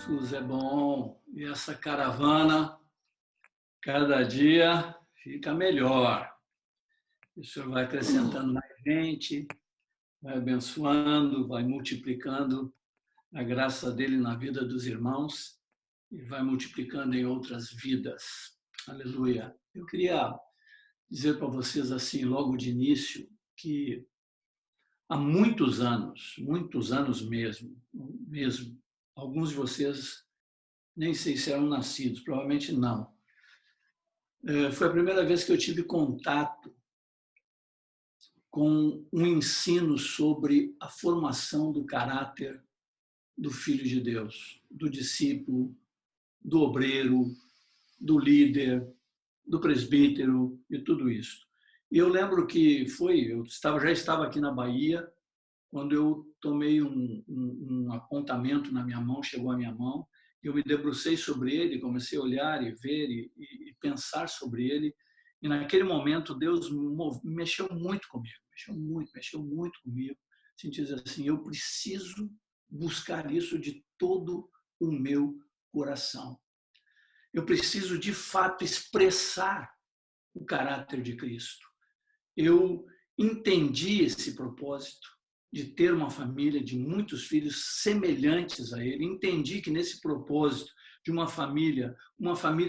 Jesus é bom e essa caravana cada dia fica melhor. O Senhor vai acrescentando mais gente, vai abençoando, vai multiplicando a graça dele na vida dos irmãos e vai multiplicando em outras vidas. Aleluia. Eu queria dizer para vocês assim, logo de início, que há muitos anos mesmo, alguns de vocês nem sei se eram nascidos, provavelmente não. Foi a primeira vez que eu tive contato com um ensino sobre a formação do caráter do Filho de Deus, do discípulo, do obreiro, do líder, do presbítero e tudo isso. E eu lembro que já estava aqui na Bahia, quando eu tomei um apontamento na minha mão, chegou à minha mão, eu me debrucei sobre ele, comecei a olhar e ver e pensar sobre ele. E naquele momento Deus mexeu muito comigo, mexeu muito comigo. Senti assim, eu preciso buscar isso de todo o meu coração. Eu preciso de fato expressar o caráter de Cristo. Eu entendi esse propósito de ter uma família de muitos filhos semelhantes a ele. Entendi que nesse propósito de uma família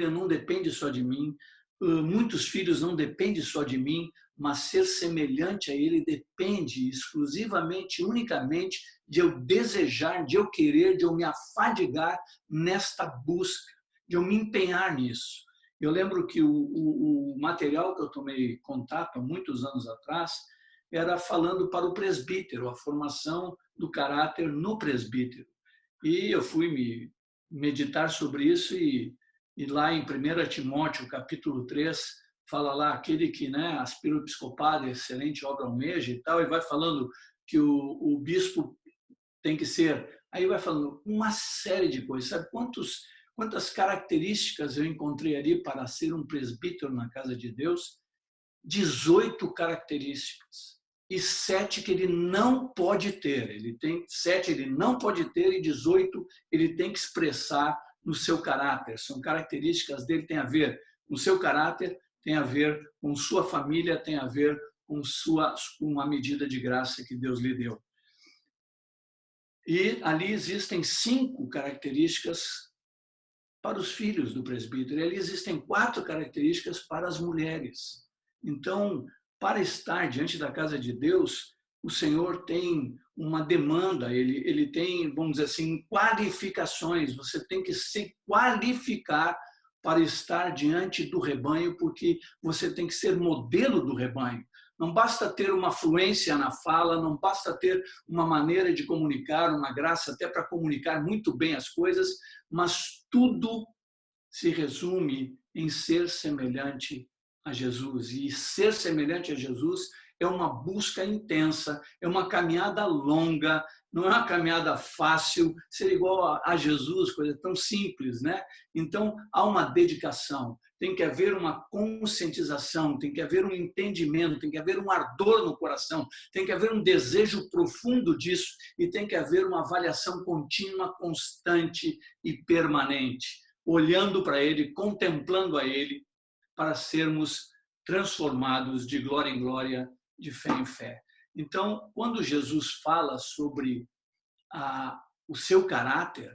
não depende só de mim, muitos filhos não dependem só de mim, mas ser semelhante a ele depende exclusivamente, unicamente de eu desejar, de eu querer, de eu me afadigar nesta busca, de eu me empenhar nisso. Eu lembro que o material que eu tomei contato há muitos anos atrás era falando para o presbítero, a formação do caráter no presbítero. E eu fui me meditar sobre isso e lá em 1 Timóteo, capítulo 3, fala lá, aquele que aspira o episcopado, excelente obra almeja e tal, e vai falando que o bispo tem que ser... Aí vai falando uma série de coisas. Sabe quantas características eu encontrei ali para ser um presbítero na casa de Deus? 18 características. E 7 que ele não pode ter. 7 ele não pode ter e 18 ele tem que expressar no seu caráter. São características dele, tem a ver com o seu caráter, tem a ver com sua família, tem a ver com uma medida de graça que Deus lhe deu. E ali existem 5 características para os filhos do presbítero. E ali existem 4 características para as mulheres. Então, para estar diante da casa de Deus, o Senhor tem uma demanda, ele tem, vamos dizer assim, qualificações. Você tem que se qualificar para estar diante do rebanho, porque você tem que ser modelo do rebanho. Não basta ter uma fluência na fala, não basta ter uma maneira de comunicar, uma graça até para comunicar muito bem as coisas, mas tudo se resume em ser semelhante a Jesus. E ser semelhante a Jesus é uma busca intensa, é uma caminhada longa, não é uma caminhada fácil, ser igual a Jesus, coisa tão simples, né? Então, há uma dedicação, tem que haver uma conscientização, tem que haver um entendimento, tem que haver um ardor no coração, tem que haver um desejo profundo disso e tem que haver uma avaliação contínua, constante e permanente, olhando para Ele, contemplando a Ele, para sermos transformados de glória em glória, de fé em fé. Então, quando Jesus fala sobre o seu caráter,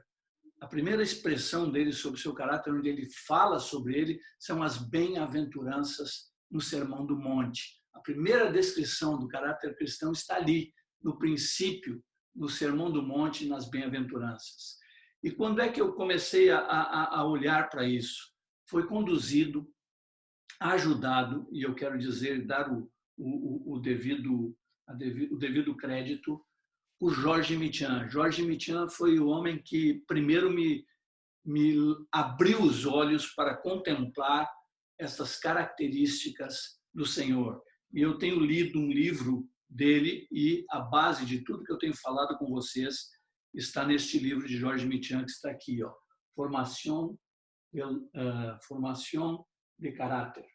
a primeira expressão dele sobre o seu caráter, onde ele fala sobre ele, são as bem-aventuranças no Sermão do Monte. A primeira descrição do caráter cristão está ali, no princípio, no Sermão do Monte, nas bem-aventuranças. E quando é que eu comecei a olhar para isso? Foi conduzido, ajudado, e eu quero dizer, dar o devido crédito, por Georges Micham. Georges Micham foi o homem que primeiro me abriu os olhos para contemplar essas características do Senhor. E eu tenho lido um livro dele e a base de tudo que eu tenho falado com vocês está neste livro de Georges Micham, que está aqui, ó, Formação de Caráter.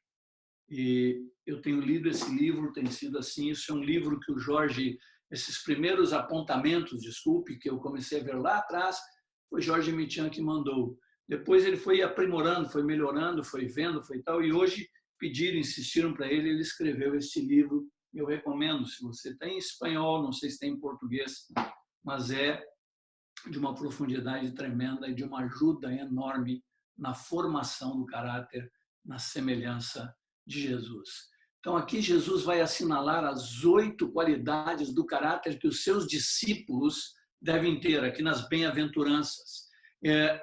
E eu tenho lido esse livro, tem sido assim, isso é um livro que o Jorge, esses primeiros apontamentos, desculpe, que eu comecei a ver lá atrás, foi Jorge Mitian que mandou. Depois ele foi aprimorando, foi melhorando, foi vendo, foi tal, e hoje pediram, insistiram para ele, ele escreveu este livro. Eu recomendo, se você tem em espanhol, não sei se tem em português, mas é de uma profundidade tremenda e de uma ajuda enorme na formação do caráter, na semelhança de Jesus. Então, aqui Jesus vai assinalar as 8 qualidades do caráter que os seus discípulos devem ter, aqui nas bem-aventuranças.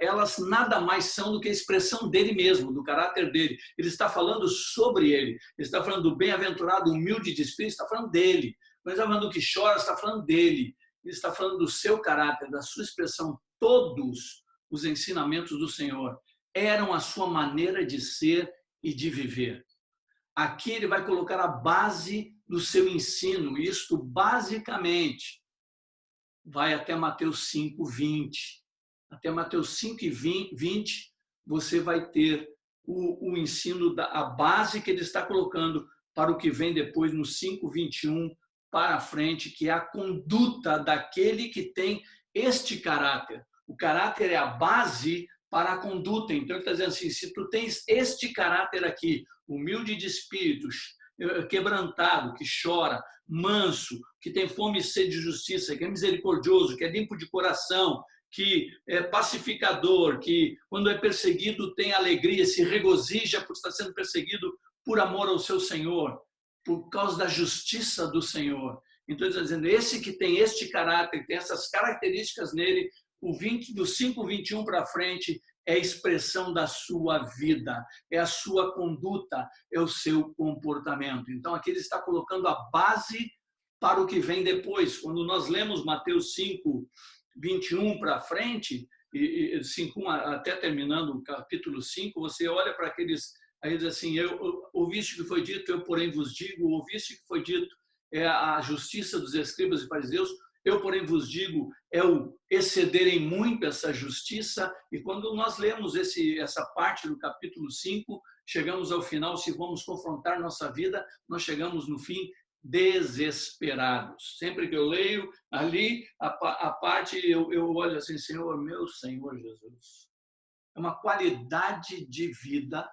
Elas nada mais são do que a expressão dele mesmo, do caráter dele. Ele está falando sobre ele. Ele está falando do bem-aventurado, humilde de espírito, está falando dele. Quando ele está falando do que chora, está falando dele. Ele está falando do seu caráter, da sua expressão. Todos os ensinamentos do Senhor eram a sua maneira de ser e de viver. Aqui ele vai colocar a base do seu ensino. Isto, basicamente, vai até Mateus 5:20. Até Mateus 5:20, você vai ter o ensino, a base que ele está colocando para o que vem depois no 5:21 para frente, que é a conduta daquele que tem este caráter. O caráter é a base para a conduta. Então, ele está dizendo assim, se tu tens este caráter aqui, humilde de espíritos, quebrantado, que chora, manso, que tem fome e sede de justiça, que é misericordioso, que é limpo de coração, que é pacificador, que quando é perseguido tem alegria, se regozija por estar sendo perseguido por amor ao seu Senhor, por causa da justiça do Senhor. Então, ele está dizendo, esse que tem este caráter, tem essas características nele, do 5:21 para frente, é a expressão da sua vida, é a sua conduta, é o seu comportamento. Então, aqui ele está colocando a base para o que vem depois. Quando nós lemos Mateus 5:21 para frente, e 5:1 até terminando o capítulo 5, você olha para aqueles, aí diz assim, ouviste o que foi dito, eu porém vos digo, ouviste o que foi dito, é a justiça dos escribas e fariseus, eu, porém, vos digo, é o excederem muito essa justiça. E quando nós lemos essa parte do capítulo 5, chegamos ao final, se vamos confrontar nossa vida, nós chegamos no fim desesperados. Sempre que eu leio ali, a parte, eu olho assim, Senhor, meu Senhor Jesus. É uma qualidade de vida,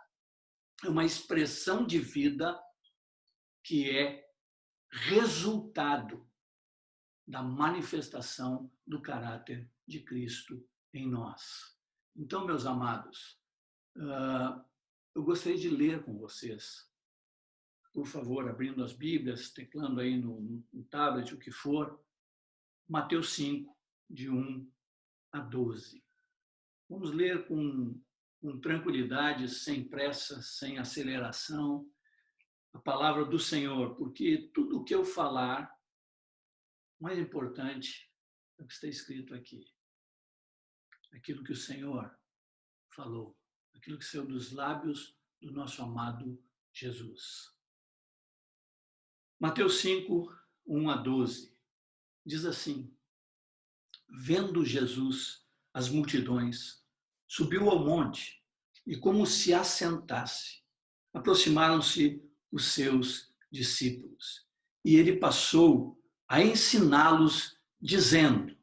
é uma expressão de vida que é resultado da manifestação do caráter de Cristo em nós. Então, meus amados, eu gostaria de ler com vocês, por favor, abrindo as Bíblias, teclando aí no tablet, o que for, Mateus 5, de 1 a 12. Vamos ler com tranquilidade, sem pressa, sem aceleração, a palavra do Senhor, porque tudo o que eu falar, mais importante é o que está escrito aqui. Aquilo que o Senhor falou, aquilo que saiu dos lábios do nosso amado Jesus. Mateus 5, 1 a 12, diz assim, vendo Jesus as multidões, subiu ao monte e como se assentasse, aproximaram-se os seus discípulos. E ele passou a ensiná-los, dizendo,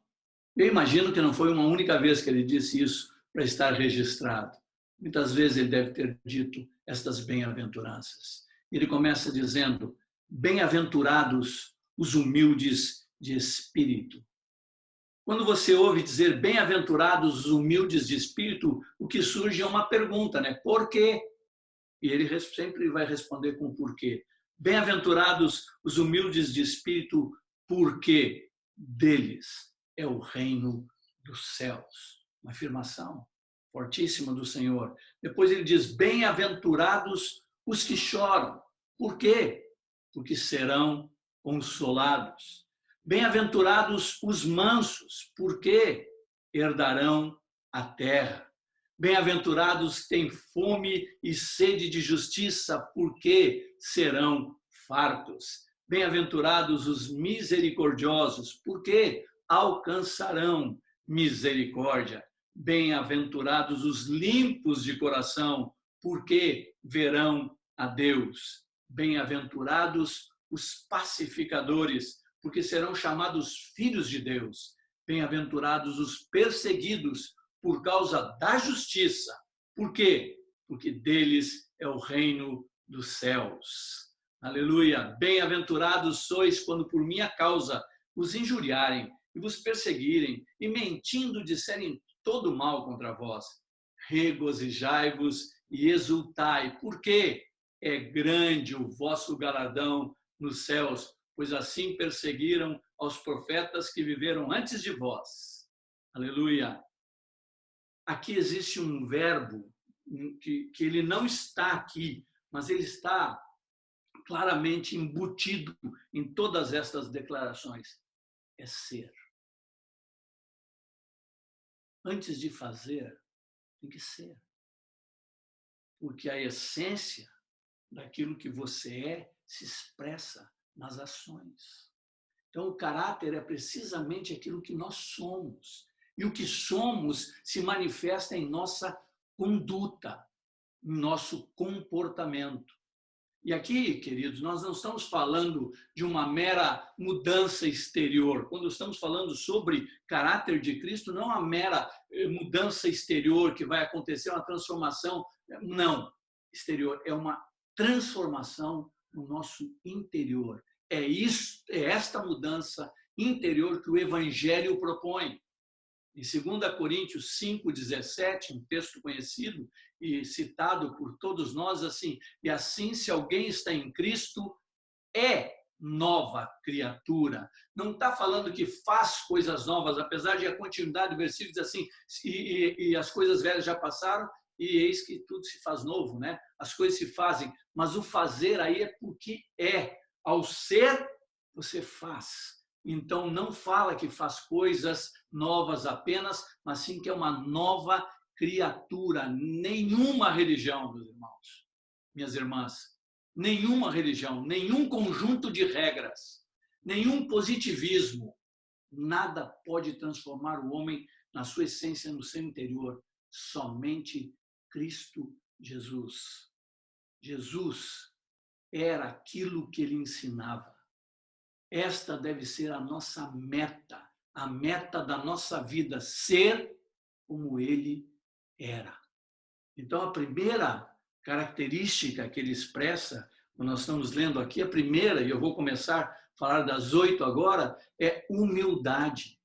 eu imagino que não foi uma única vez que ele disse isso para estar registrado. Muitas vezes ele deve ter dito estas bem-aventuranças. Ele começa dizendo, bem-aventurados os humildes de espírito. Quando você ouve dizer bem-aventurados os humildes de espírito, o que surge é uma pergunta, né? Por quê? E ele sempre vai responder com porquê. Bem-aventurados os humildes de espírito, porque deles é o reino dos céus. Uma afirmação fortíssima do Senhor. Depois ele diz, bem-aventurados os que choram. Por quê? Porque serão consolados. Bem-aventurados os mansos, porque herdarão a terra. Bem-aventurados que têm fome e sede de justiça, porque serão fartos. Bem-aventurados os misericordiosos, porque alcançarão misericórdia. Bem-aventurados os limpos de coração, porque verão a Deus. Bem-aventurados os pacificadores, porque serão chamados filhos de Deus. Bem-aventurados os perseguidos por causa da justiça. Por quê? Porque deles é o reino dos céus. Aleluia! Bem-aventurados sois quando por minha causa os injuriarem e vos perseguirem e mentindo disserem todo mal contra vós. Regozijai-vos e exultai. Por quê? É grande o vosso galardão nos céus, pois assim perseguiram aos profetas que viveram antes de vós. Aleluia! Aqui existe um verbo que ele não está aqui, mas ele está claramente embutido em todas estas declarações. É ser. Antes de fazer, tem que ser. Porque a essência daquilo que você é se expressa nas ações. Então, o caráter é precisamente aquilo que nós somos. E o que somos se manifesta em nossa conduta, em nosso comportamento. E aqui, queridos, nós não estamos falando de uma mera mudança exterior. Quando estamos falando sobre caráter de Cristo, não uma mera mudança exterior que vai acontecer, uma transformação. Não, exterior, é uma transformação no nosso interior. É esta mudança interior que o Evangelho propõe. Em 2 Coríntios 5,17, um texto conhecido e citado por todos nós, assim, e assim, se alguém está em Cristo, é nova criatura. Não está falando que faz coisas novas, apesar de a continuidade do versículo diz assim, e as coisas velhas já passaram, e eis que tudo se faz novo, né? As coisas se fazem, mas o fazer aí é porque é. Ao ser, você faz. Então, não fala que faz coisas novas apenas, mas sim que é uma nova criatura. Nenhuma religião, meus irmãos, minhas irmãs, nenhuma religião, nenhum conjunto de regras, nenhum positivismo, nada pode transformar o homem na sua essência, no seu interior. Somente Cristo Jesus. Jesus era aquilo que ele ensinava. Esta deve ser a nossa meta, a meta da nossa vida, ser como ele era. Então, a primeira característica que ele expressa, quando nós estamos lendo aqui, a primeira, e eu vou começar a falar das 8 agora, é humildade.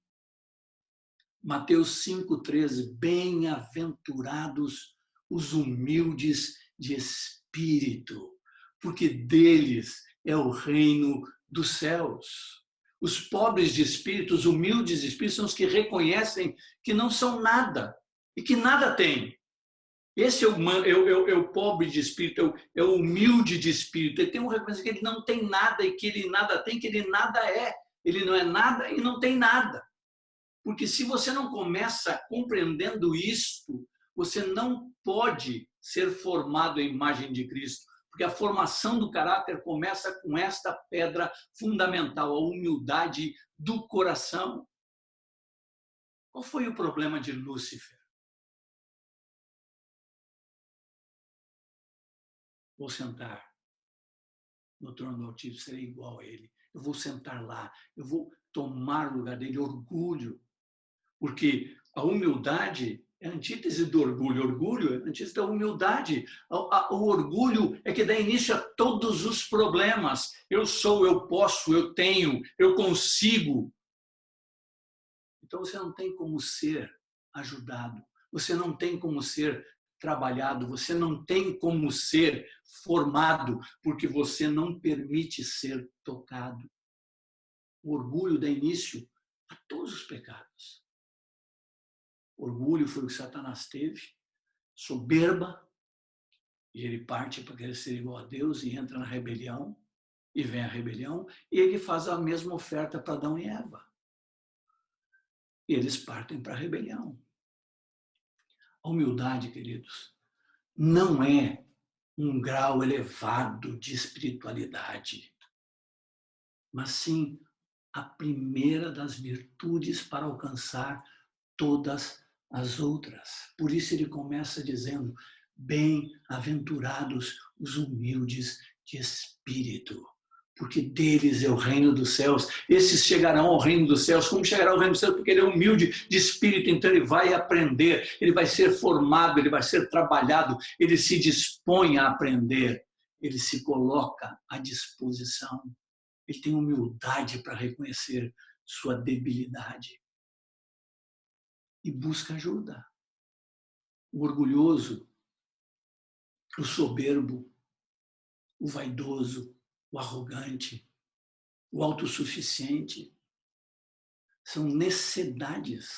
Mateus 5,13, bem-aventurados os humildes de espírito, porque deles é o reino dos céus. Os pobres de espírito, os humildes de espírito, são os que reconhecem que não são nada e que nada têm. Esse é o pobre de espírito, é o humilde de espírito. Ele tem um reconhecimento que ele não tem nada e que ele nada tem, que ele nada é. Ele não é nada e não tem nada. Porque se você não começa compreendendo isto, você não pode ser formado à imagem de Cristo. Porque a formação do caráter começa com esta pedra fundamental, a humildade do coração. Qual foi o problema de Lúcifer? Vou sentar no trono do Altíssimo, serei igual a ele. Eu vou sentar lá, eu vou tomar o lugar dele, orgulho. Porque a humildade é a antítese do orgulho. Orgulho é a antítese da humildade. O orgulho é que dá início a todos os problemas. Eu sou, eu posso, eu tenho, eu consigo. Então você não tem como ser ajudado. Você não tem como ser trabalhado. Você não tem como ser formado, porque você não permite ser tocado. O orgulho dá início a todos os pecados. Orgulho foi o que Satanás teve, soberba, e ele parte para querer ser igual a Deus e entra na rebelião, e vem a rebelião, e ele faz a mesma oferta para Adão e Eva. E eles partem para a rebelião. A humildade, queridos, não é um grau elevado de espiritualidade, mas sim a primeira das virtudes para alcançar todas as outras. Por isso ele começa dizendo, bem-aventurados os humildes de espírito, porque deles é o reino dos céus. Esses chegarão ao reino dos céus. Como chegará ao reino dos céus? Porque ele é humilde de espírito, então ele vai aprender, ele vai ser formado, ele vai ser trabalhado, ele se dispõe a aprender, ele se coloca à disposição. Ele tem humildade para reconhecer sua debilidade e busca ajuda. O orgulhoso, o soberbo, o vaidoso, o arrogante, o autossuficiente, são necessidades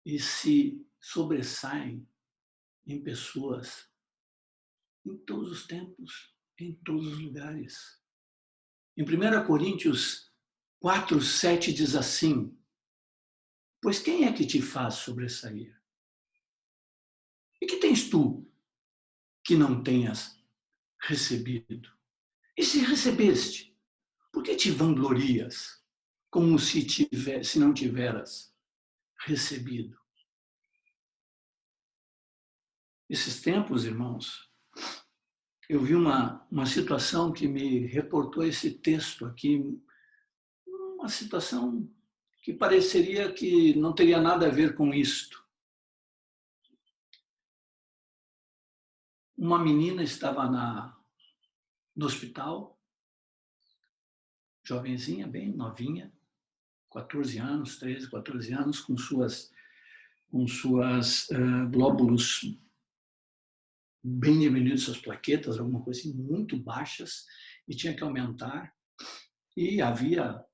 e se sobressaem em pessoas em todos os tempos, em todos os lugares. Em 1 Coríntios 4:7 diz assim: pois quem é que te faz sobressair? E que tens tu que não tenhas recebido? E se recebeste, por que te vanglorias como se não tiveras recebido? Esses tempos, irmãos, eu vi uma situação que me reportou esse texto aqui, uma situação que pareceria que não teria nada a ver com isto. Uma menina estava no hospital, jovenzinha, bem novinha, 14 anos, 13, 14 anos, com suas glóbulos bem diminuídos, suas plaquetas, alguma coisa assim, muito baixas, e tinha que aumentar. E havia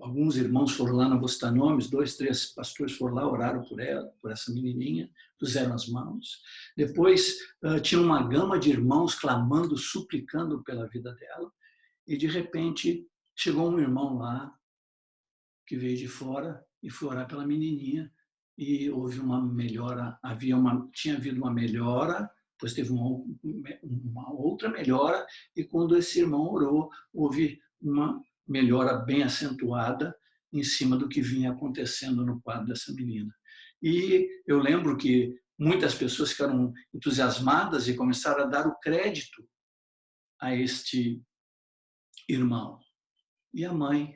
alguns irmãos foram lá, não vou citar nomes, 2, 3 pastores foram lá, oraram por ela, por essa menininha, puseram as mãos. Depois tinha uma gama de irmãos clamando, suplicando pela vida dela. E de repente chegou um irmão lá que veio de fora e foi orar pela menininha e houve uma melhora, tinha havido uma melhora, depois teve uma outra melhora e quando esse irmão orou, houve uma melhora bem acentuada em cima do que vinha acontecendo no quadro dessa menina. E eu lembro que muitas pessoas ficaram entusiasmadas e começaram a dar o crédito a este irmão. E a mãe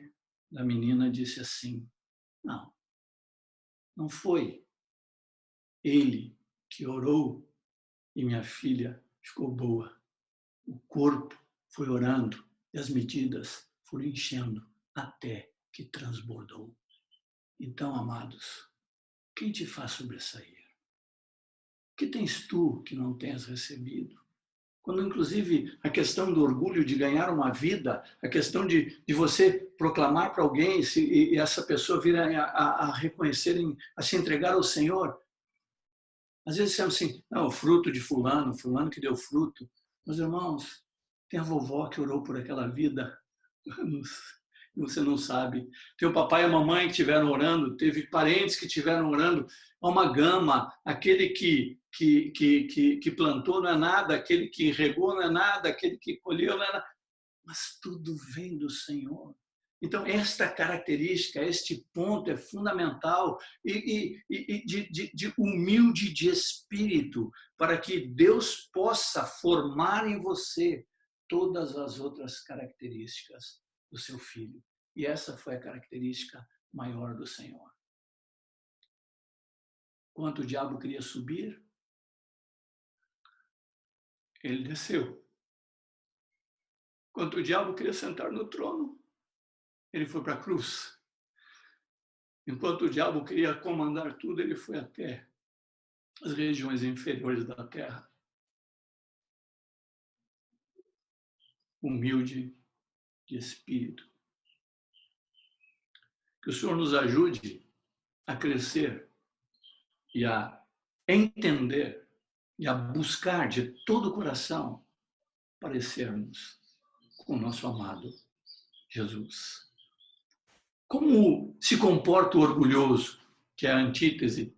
da menina disse assim: não foi ele que orou e minha filha ficou boa. O corpo foi orando e as medidas foram enchendo até que transbordou. Então, amados, quem te faz sobressair? Que tens tu que não tens recebido? Quando, inclusive, a questão do orgulho de ganhar uma vida, a questão de você proclamar para alguém e essa pessoa vir a reconhecer, a se entregar ao Senhor. Às vezes dizemos assim, não, o fruto de fulano que deu fruto. Mas, irmãos, tem a vovó que orou por aquela vida anos, e você não sabe. Tem o papai e a mamãe que estiveram orando, teve parentes que estiveram orando. Há uma gama, aquele que plantou não é nada, aquele que regou não é nada, aquele que colheu não é nada. Mas tudo vem do Senhor. Então, esta característica, este ponto é fundamental e de humilde de espírito, para que Deus possa formar em você todas as outras características do seu filho. E essa foi a característica maior do Senhor. Quando o diabo queria subir, ele desceu. Quando o diabo queria sentar no trono, ele foi para a cruz. Enquanto o diabo queria comandar tudo, ele foi até as regiões inferiores da terra. Humilde de espírito. Que o Senhor nos ajude a crescer e a entender e a buscar de todo o coração parecermos com o nosso amado Jesus. Como se comporta o orgulhoso, que é a antítese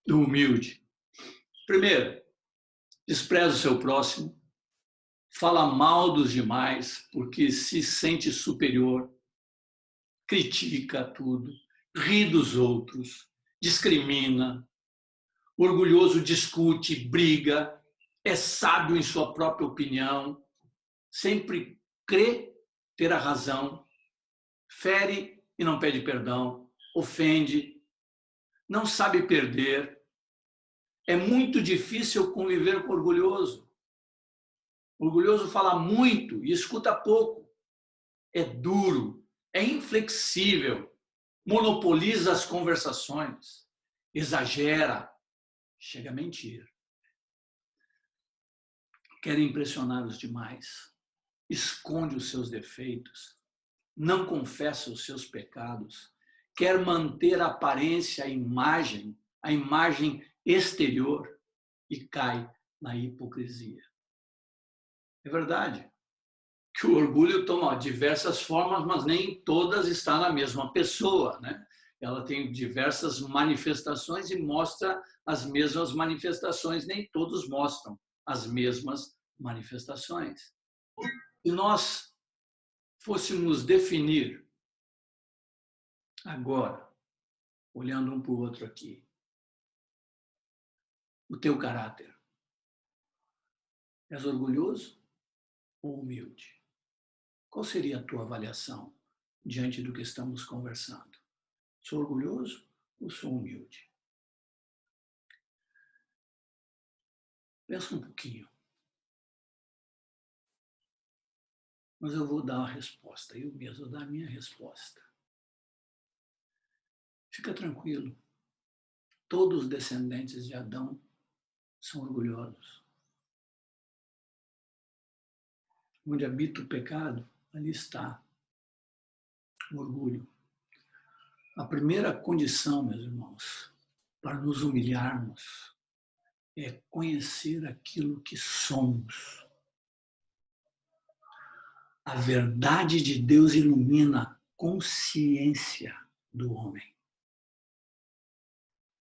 do humilde? Primeiro, despreza o seu próximo, fala mal dos demais porque se sente superior, critica tudo, ri dos outros, discrimina. O orgulhoso discute, briga, é sábio em sua própria opinião, sempre crê ter a razão, fere e não pede perdão, ofende, não sabe perder. É muito difícil conviver com o orgulhoso. O orgulhoso fala muito e escuta pouco. É duro, é inflexível, monopoliza as conversações, exagera, chega a mentir. Quer impressionar os demais, esconde os seus defeitos, não confessa os seus pecados, quer manter a aparência, a imagem exterior e cai na hipocrisia. É verdade que o orgulho toma diversas formas, mas nem todas estão na mesma pessoa, né? Ela tem diversas manifestações e mostra as mesmas manifestações, nem todos mostram as mesmas manifestações. Se nós fôssemos definir agora, olhando um para o outro aqui, o teu caráter, és orgulhoso ou humilde? Qual seria a tua avaliação diante do que estamos conversando? Sou orgulhoso ou sou humilde? Pensa um pouquinho. Mas eu vou dar a resposta, eu mesmo vou dar a minha resposta. Fica tranquilo. Todos os descendentes de Adão são orgulhosos. Onde habita o pecado, ali está o orgulho. A primeira condição, meus irmãos, para nos humilharmos é conhecer aquilo que somos. A verdade de Deus ilumina a consciência do homem.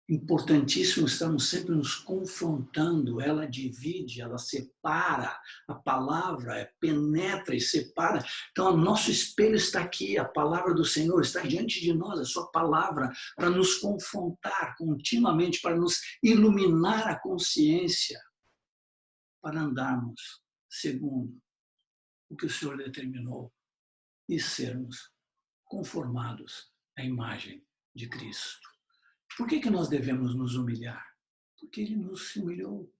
Importantíssimo, estamos sempre nos confrontando, ela divide, ela separa, a palavra penetra e separa. Então, o nosso espelho está aqui, a palavra do Senhor está diante de nós, a sua palavra, para nos confrontar continuamente, para nos iluminar a consciência, para andarmos segundo o que o Senhor determinou e sermos conformados à imagem de Cristo. Por que nós devemos nos humilhar? Porque Ele nos humilhou,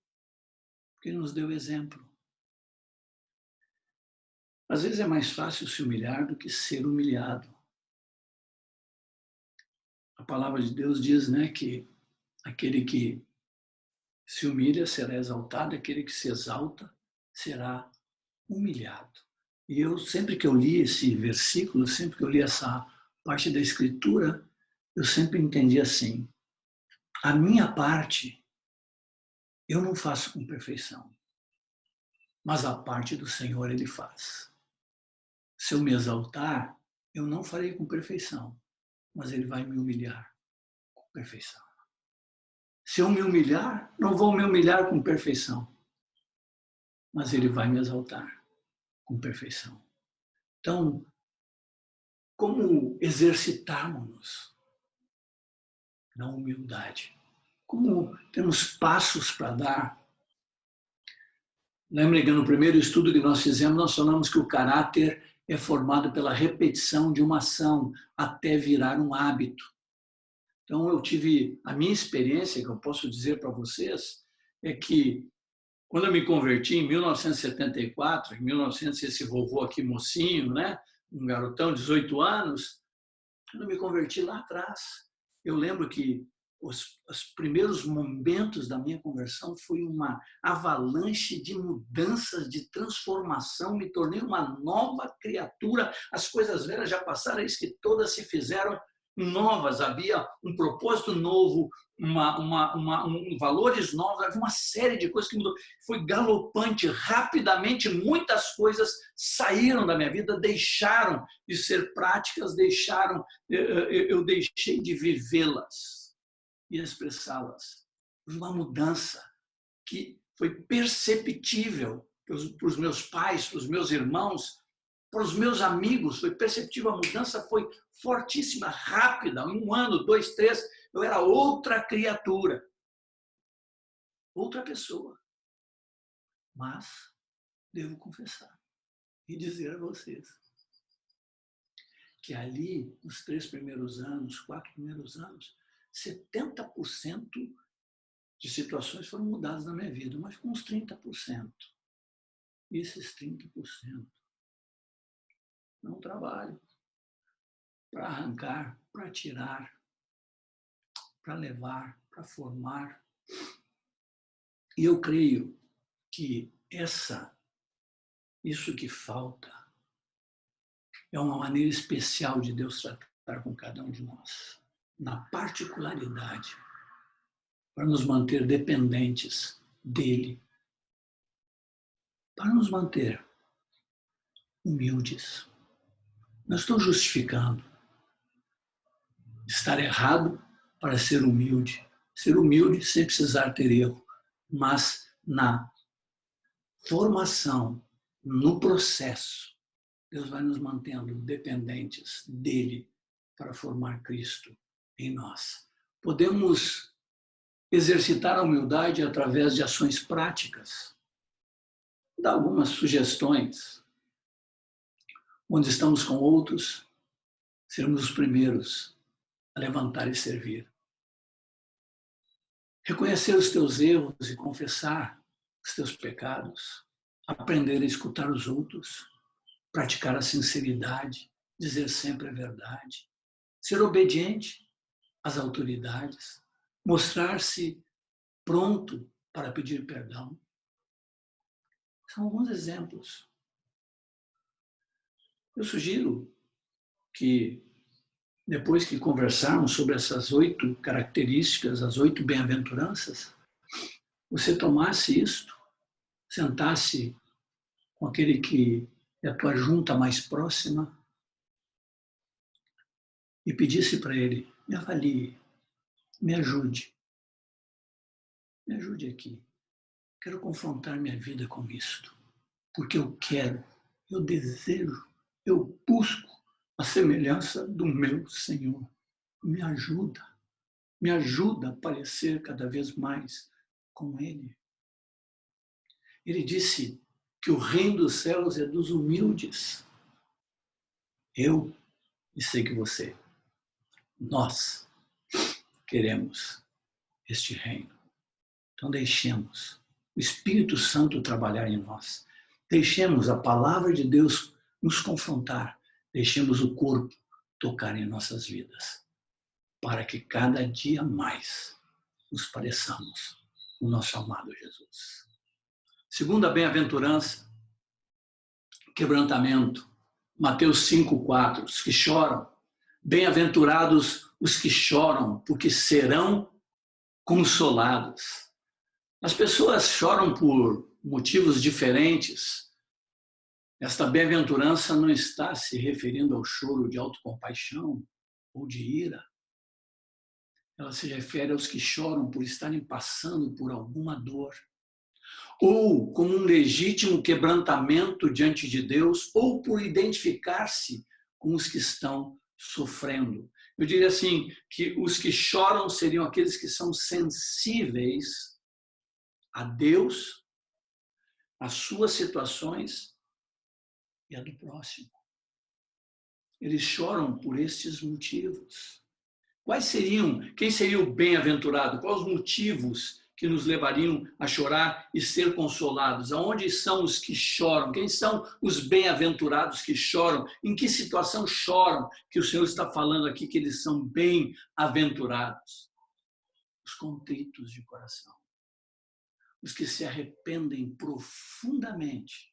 porque Ele nos deu exemplo. Às vezes é mais fácil se humilhar do que ser humilhado. A palavra de Deus diz, né, que aquele que se humilha será exaltado, aquele que se exalta será humilhado. E eu, sempre que eu li esse versículo, sempre que eu li essa parte da Escritura, eu sempre entendi assim: a minha parte eu não faço com perfeição, mas a parte do Senhor Ele faz. Se eu me exaltar, eu não farei com perfeição, mas Ele vai me humilhar com perfeição. Se eu me humilhar, não vou me humilhar com perfeição, mas Ele vai me exaltar com perfeição. Então, como exercitarmos-nos na humildade? Como temos passos para dar? Lembra que no primeiro estudo que nós fizemos, nós falamos que o caráter é formado pela repetição de uma ação até virar um hábito. Então, eu tive a minha experiência, que eu posso dizer para vocês, é que quando eu me converti em 1974, em 1900, esse vovô aqui mocinho, né, um garotão de 18 anos, quando eu me converti lá atrás, eu lembro que os primeiros momentos da minha conversão foi uma avalanche de mudanças, de transformação, me tornei uma nova criatura, as coisas velhas já passaram, eis que todas se fizeram novas, havia um propósito novo, valores novos, havia uma série de coisas que mudou. Foi galopante, rapidamente, muitas coisas saíram da minha vida, deixaram de ser práticas, eu deixei de vivê-las e expressá-las. Uma mudança que foi perceptível para os meus pais, para os meus irmãos, para os meus amigos, foi perceptível, a mudança foi fortíssima, rápida, em 1 ano, 2, 3, eu era outra criatura, outra pessoa. Mas, devo confessar, e dizer a vocês que ali, nos 3 primeiros anos, 4 primeiros anos, 70% de situações foram mudadas na minha vida, mas com uns 30%. E esses 30% não trabalho para arrancar, para tirar, para levar, para formar. E eu creio que isso que falta é uma maneira especial de Deus tratar com cada um de nós, na particularidade, para nos manter dependentes dele, para nos manter humildes. Não estou justificando estar errado para ser humilde sem precisar ter erro, mas na formação, no processo, Deus vai nos mantendo dependentes dele para formar Cristo em nós. Podemos exercitar a humildade através de ações práticas, dar algumas sugestões, onde estamos com outros, sermos os primeiros a levantar e servir. Reconhecer os teus erros e confessar os teus pecados, aprender a escutar os outros, praticar a sinceridade, dizer sempre a verdade, ser obediente às autoridades, mostrar-se pronto para pedir perdão. São alguns exemplos. Eu sugiro que, depois que conversarmos sobre essas 8 características, as 8 bem-aventuranças, você tomasse isto, sentasse com aquele que é a tua junta mais próxima e pedisse para ele: me avalie, me ajude aqui. Quero confrontar minha vida com isto, porque eu quero, eu desejo, eu busco a semelhança do meu Senhor. Me ajuda a parecer cada vez mais com Ele. Ele disse que o reino dos céus é dos humildes. Eu e sei que você, nós queremos este reino. Então deixemos o Espírito Santo trabalhar em nós. Deixemos a palavra de Deus nos confrontar. Deixemos o corpo tocar em nossas vidas, para que cada dia mais nos pareçamos com o nosso amado Jesus. Segunda bem-aventurança, quebrantamento. Mateus 5:4. Os que choram, bem-aventurados os que choram, porque serão consolados. As pessoas choram por motivos diferentes. Esta bem-aventurança não está se referindo ao choro de autocompaixão ou de ira. Ela se refere aos que choram por estarem passando por alguma dor, ou como um legítimo quebrantamento diante de Deus, ou por identificar-se com os que estão sofrendo. Eu diria assim, que os que choram seriam aqueles que são sensíveis a Deus, as suas situações e a do próximo. Eles choram por estes motivos. Quem seria o bem-aventurado? Quais os motivos que nos levariam a chorar e ser consolados? Aonde são os que choram? Quem são os bem-aventurados que choram? Em que situação choram? Que o Senhor está falando aqui que eles são bem-aventurados. Os contritos de coração. Os que se arrependem profundamente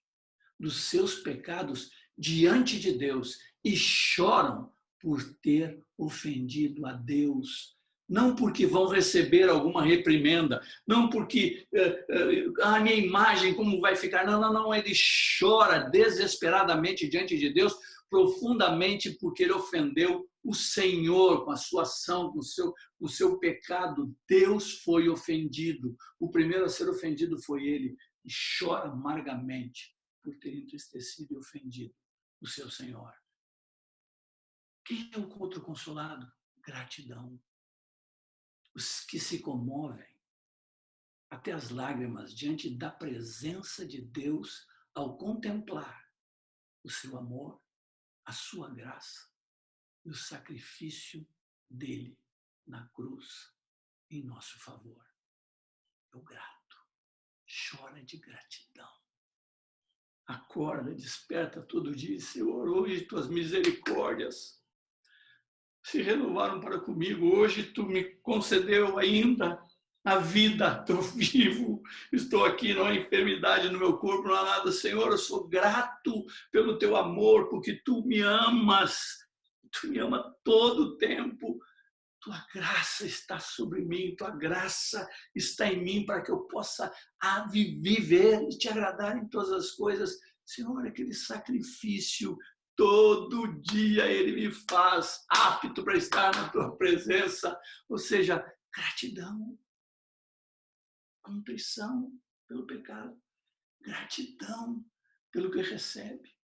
dos seus pecados diante de Deus e choram por ter ofendido a Deus. Não porque vão receber alguma reprimenda, não porque a minha imagem como vai ficar. Não, ele chora desesperadamente diante de Deus, profundamente porque ele ofendeu o Senhor com a sua ação, com o seu pecado. Deus foi ofendido. O primeiro a ser ofendido foi ele, e chora amargamente por ter entristecido e ofendido o seu Senhor. Quem é o outro consolado? Gratidão. Os que se comovem até as lágrimas diante da presença de Deus ao contemplar o seu amor, a sua graça e o sacrifício dele na cruz em nosso favor. Eu grato, chora de gratidão. Acorda, desperta todo dia, Senhor, hoje tuas misericórdias se renovaram para comigo. Hoje tu me concedeu ainda a vida, estou vivo, estou aqui, não há enfermidade no meu corpo, não há nada. Senhor, eu sou grato pelo teu amor, porque tu me amas todo o tempo. Tua graça está sobre mim, tua graça está em mim para que eu possa viver e te agradar em todas as coisas. Senhor, aquele sacrifício, todo dia ele me faz apto para estar na tua presença. Ou seja, gratidão, contrição pelo pecado, gratidão pelo que recebe.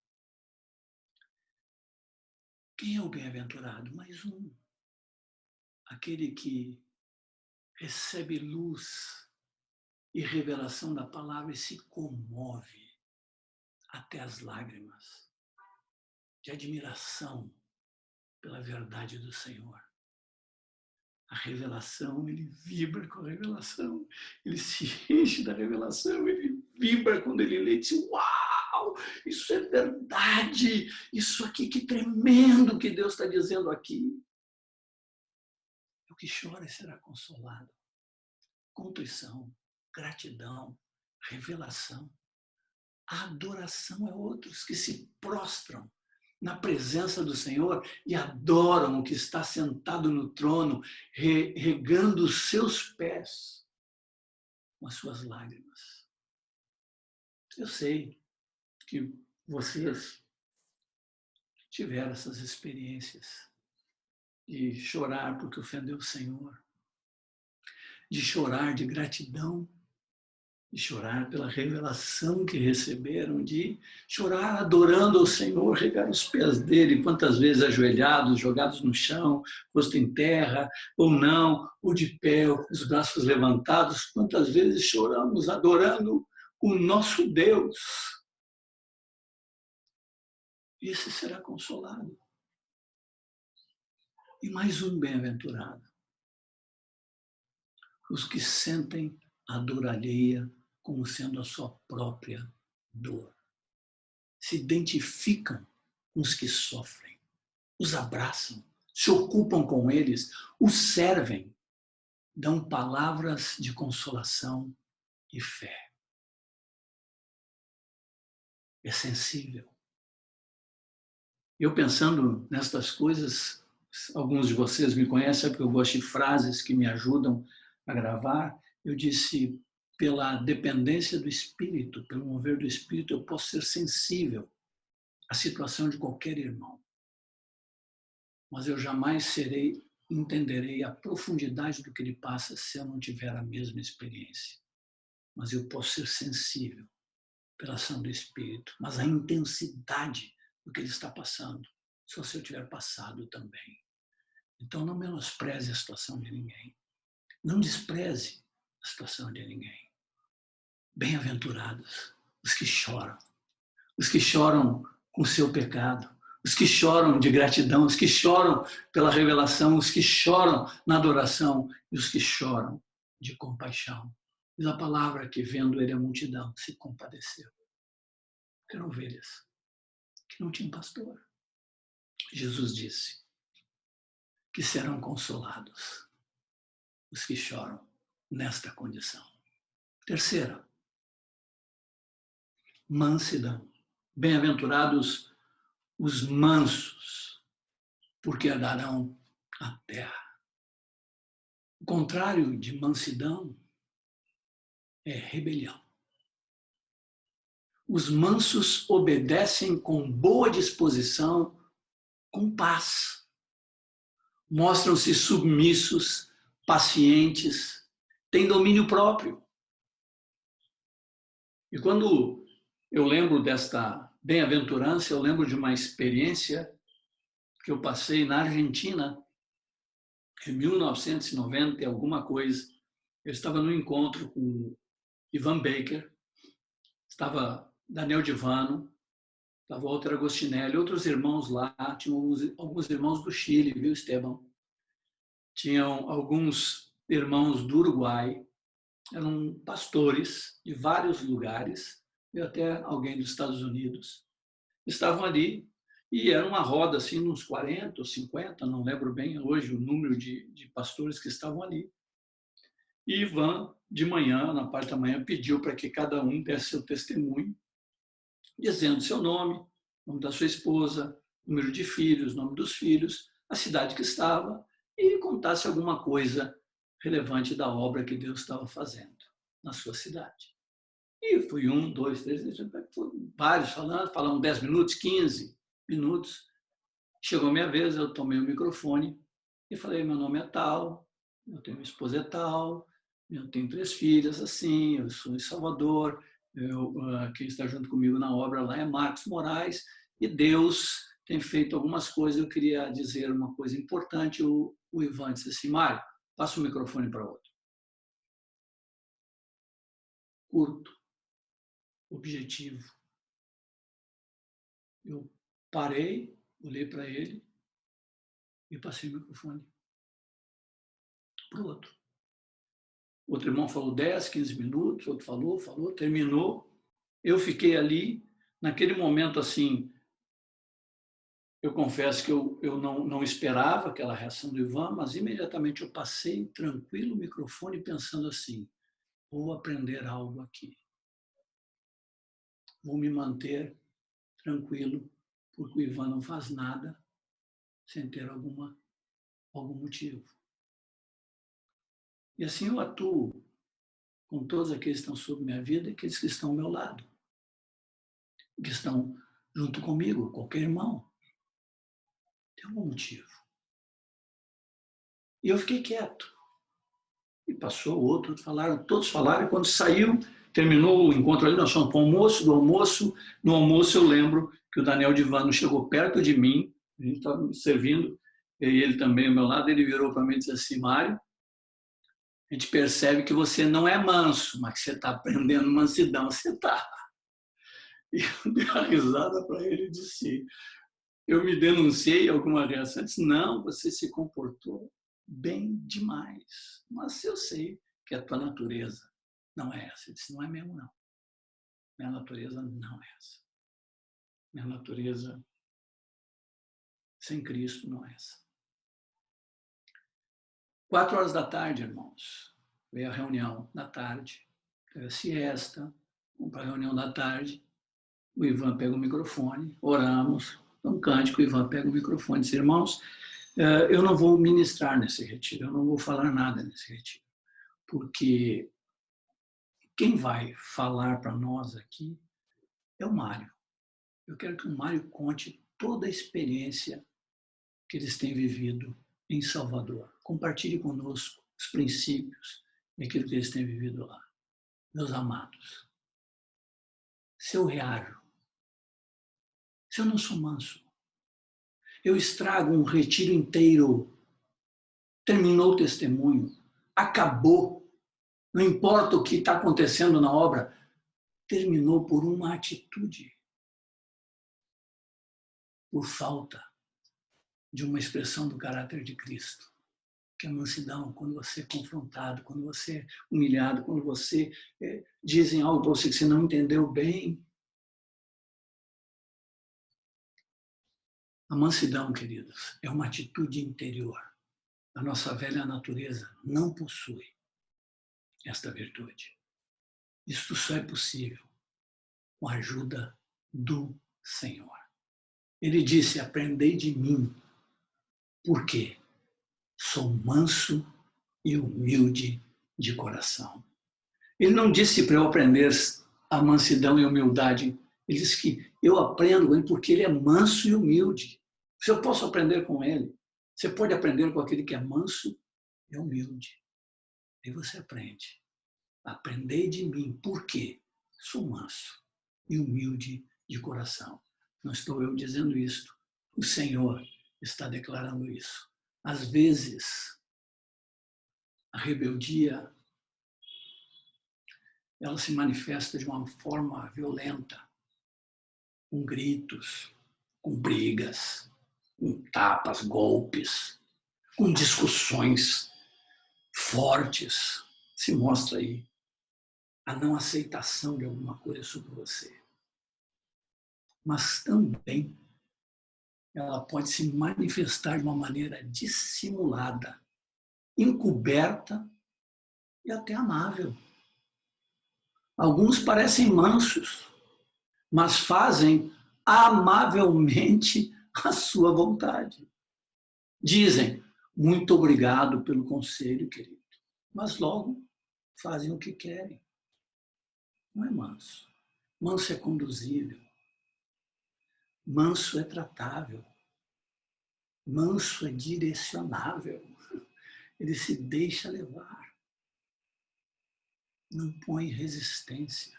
Quem é o bem-aventurado? Mais um. Aquele que recebe luz e revelação da palavra e se comove até as lágrimas de admiração pela verdade do Senhor. A revelação, ele vibra com a revelação, ele se enche da revelação, ele vibra quando ele lê e diz, uau, isso é verdade, isso aqui, que tremendo que Deus está dizendo aqui. O que chora será consolado. Contrição, gratidão, revelação. A adoração é outros que se prostram na presença do Senhor e adoram o que está sentado no trono, regando os seus pés com as suas lágrimas. Eu sei que vocês tiveram essas experiências de chorar porque ofendeu o Senhor, de chorar de gratidão, de chorar pela revelação que receberam, de chorar adorando ao Senhor, regar os pés dele, quantas vezes ajoelhados, jogados no chão, rosto em terra, ou não, ou de pé, ou com os braços levantados, quantas vezes choramos adorando o nosso Deus. Esse será consolado. E mais um bem-aventurado. Os que sentem a dor alheia como sendo a sua própria dor. Se identificam com os que sofrem, os abraçam, se ocupam com eles, os servem, dão palavras de consolação e fé. É sensível. Eu pensando nestas coisas, alguns de vocês me conhecem porque eu gosto de frases que me ajudam a gravar. Eu disse, pela dependência do Espírito, pelo mover do Espírito, eu posso ser sensível à situação de qualquer irmão. Mas eu jamais entenderei a profundidade do que ele passa se eu não tiver a mesma experiência. Mas eu posso ser sensível pela ação do Espírito, mas a intensidade do que ele está passando, só se eu tiver passado também. Então não menospreze a situação de ninguém. Não despreze a situação de ninguém. Bem-aventurados os que choram com o seu pecado, os que choram de gratidão, os que choram pela revelação, os que choram na adoração e os que choram de compaixão. Diz a palavra que, vendo ele a multidão, se compadeceu. Eram ovelhas que não tinham pastor. Jesus disse que serão consolados os que choram nesta condição. Terceira, mansidão. Bem-aventurados os mansos, porque herdarão a terra. O contrário de mansidão é rebelião. Os mansos obedecem com boa disposição, com paz. Mostram-se submissos, pacientes, têm domínio próprio. E quando eu lembro desta bem-aventurança, eu lembro de uma experiência que eu passei na Argentina, em 1990 e alguma coisa. Eu estava num encontro com Ivan Baker, estava Daniel Divano, da Walter Agostinelli, outros irmãos lá, tinham alguns irmãos do Chile, viu, Esteban? Tinham alguns irmãos do Uruguai, eram pastores de vários lugares, e até alguém dos Estados Unidos, estavam ali, e era uma roda, assim, uns 40 ou 50, não lembro bem hoje o número de pastores que estavam ali. E Ivan, de manhã, na parte da manhã, pediu para que cada um desse seu testemunho, dizendo seu nome, nome da sua esposa, número de filhos, nome dos filhos, a cidade que estava, e contasse alguma coisa relevante da obra que Deus estava fazendo na sua cidade. E fui 1, 2, 3, vários falando 10 minutos, 15 minutos. Chegou a minha vez, eu tomei o microfone e falei, meu nome é tal, eu tenho uma esposa é tal, eu tenho 3 filhas assim, eu sou em Salvador, quem está junto comigo na obra lá é Marcos Moraes, e Deus tem feito algumas coisas. Eu queria dizer uma coisa importante. O Ivan disse assim, Mário, passa o microfone para outro. Curto, objetivo. Eu parei, olhei para ele e passei o microfone para o outro. Outro irmão falou 10, 15 minutos, outro falou, terminou. Eu fiquei ali, naquele momento assim, eu confesso que eu não esperava aquela reação do Ivan, mas imediatamente eu passei tranquilo o microfone pensando assim, vou aprender algo aqui. Vou me manter tranquilo, porque o Ivan não faz nada sem ter algum motivo. E assim eu atuo com todos aqueles que estão sob minha vida e aqueles que estão ao meu lado, que estão junto comigo, qualquer irmão. Tem algum motivo. E eu fiquei quieto. E passou outro, todos falaram, e quando saiu, terminou o encontro ali, nós fomos para o almoço, no almoço eu lembro que o Daniel Divano chegou perto de mim, a gente estava servindo, e ele também ao meu lado, ele virou para mim e disse assim, Mário, a gente percebe que você não é manso, mas que você está aprendendo mansidão, você está. E eu dei uma risada para ele e disse, eu me denunciei alguma reação, eu disse, não, você se comportou bem demais, mas eu sei que a tua natureza não é essa. Ele disse, não é mesmo, não. Minha natureza não é essa. Minha natureza sem Cristo não é essa. 4 horas da tarde, irmãos, veio a reunião da tarde, teve a siesta, vamos para a reunião da tarde, o Ivan pega o microfone, oramos, um cântico, o Ivan pega o microfone e diz, irmãos, eu não vou ministrar nesse retiro, eu não vou falar nada nesse retiro, porque quem vai falar para nós aqui é o Mário. Eu quero que o Mário conte toda a experiência que eles têm vivido em Salvador. Compartilhe conosco os princípios e aquilo que eles têm vivido lá. Meus amados, se eu reajo, se eu não sou manso, eu estrago um retiro inteiro, terminou o testemunho, acabou, não importa o que está acontecendo na obra, terminou por uma atitude, por falta de uma expressão do caráter de Cristo, que é a mansidão, quando você é confrontado, quando você é humilhado, quando você dizem algo para você que você não entendeu bem. A mansidão, queridos, é uma atitude interior. A nossa velha natureza não possui esta virtude. Isto só é possível com a ajuda do Senhor. Ele disse, aprendei de mim, porque sou manso e humilde de coração. Ele não disse para eu aprender a mansidão e a humildade. Ele disse que eu aprendo com ele porque ele é manso e humilde. Se eu posso aprender com ele, você pode aprender com aquele que é manso e humilde. E você aprende. Aprendei de mim. Por quê? Sou manso e humilde de coração. Não estou eu dizendo isto. O Senhor está declarando isso. Às vezes, a rebeldia ela se manifesta de uma forma violenta, com gritos, com brigas, com tapas, golpes, com discussões fortes. Se mostra aí a não aceitação de alguma coisa sobre você. Mas também ela pode se manifestar de uma maneira dissimulada, encoberta e até amável. Alguns parecem mansos, mas fazem amavelmente a sua vontade. Dizem, muito obrigado pelo conselho, querido, mas logo fazem o que querem. Não é manso. Manso é conduzível. Manso é tratável. Manso é direcionável. Ele se deixa levar. Não põe resistência.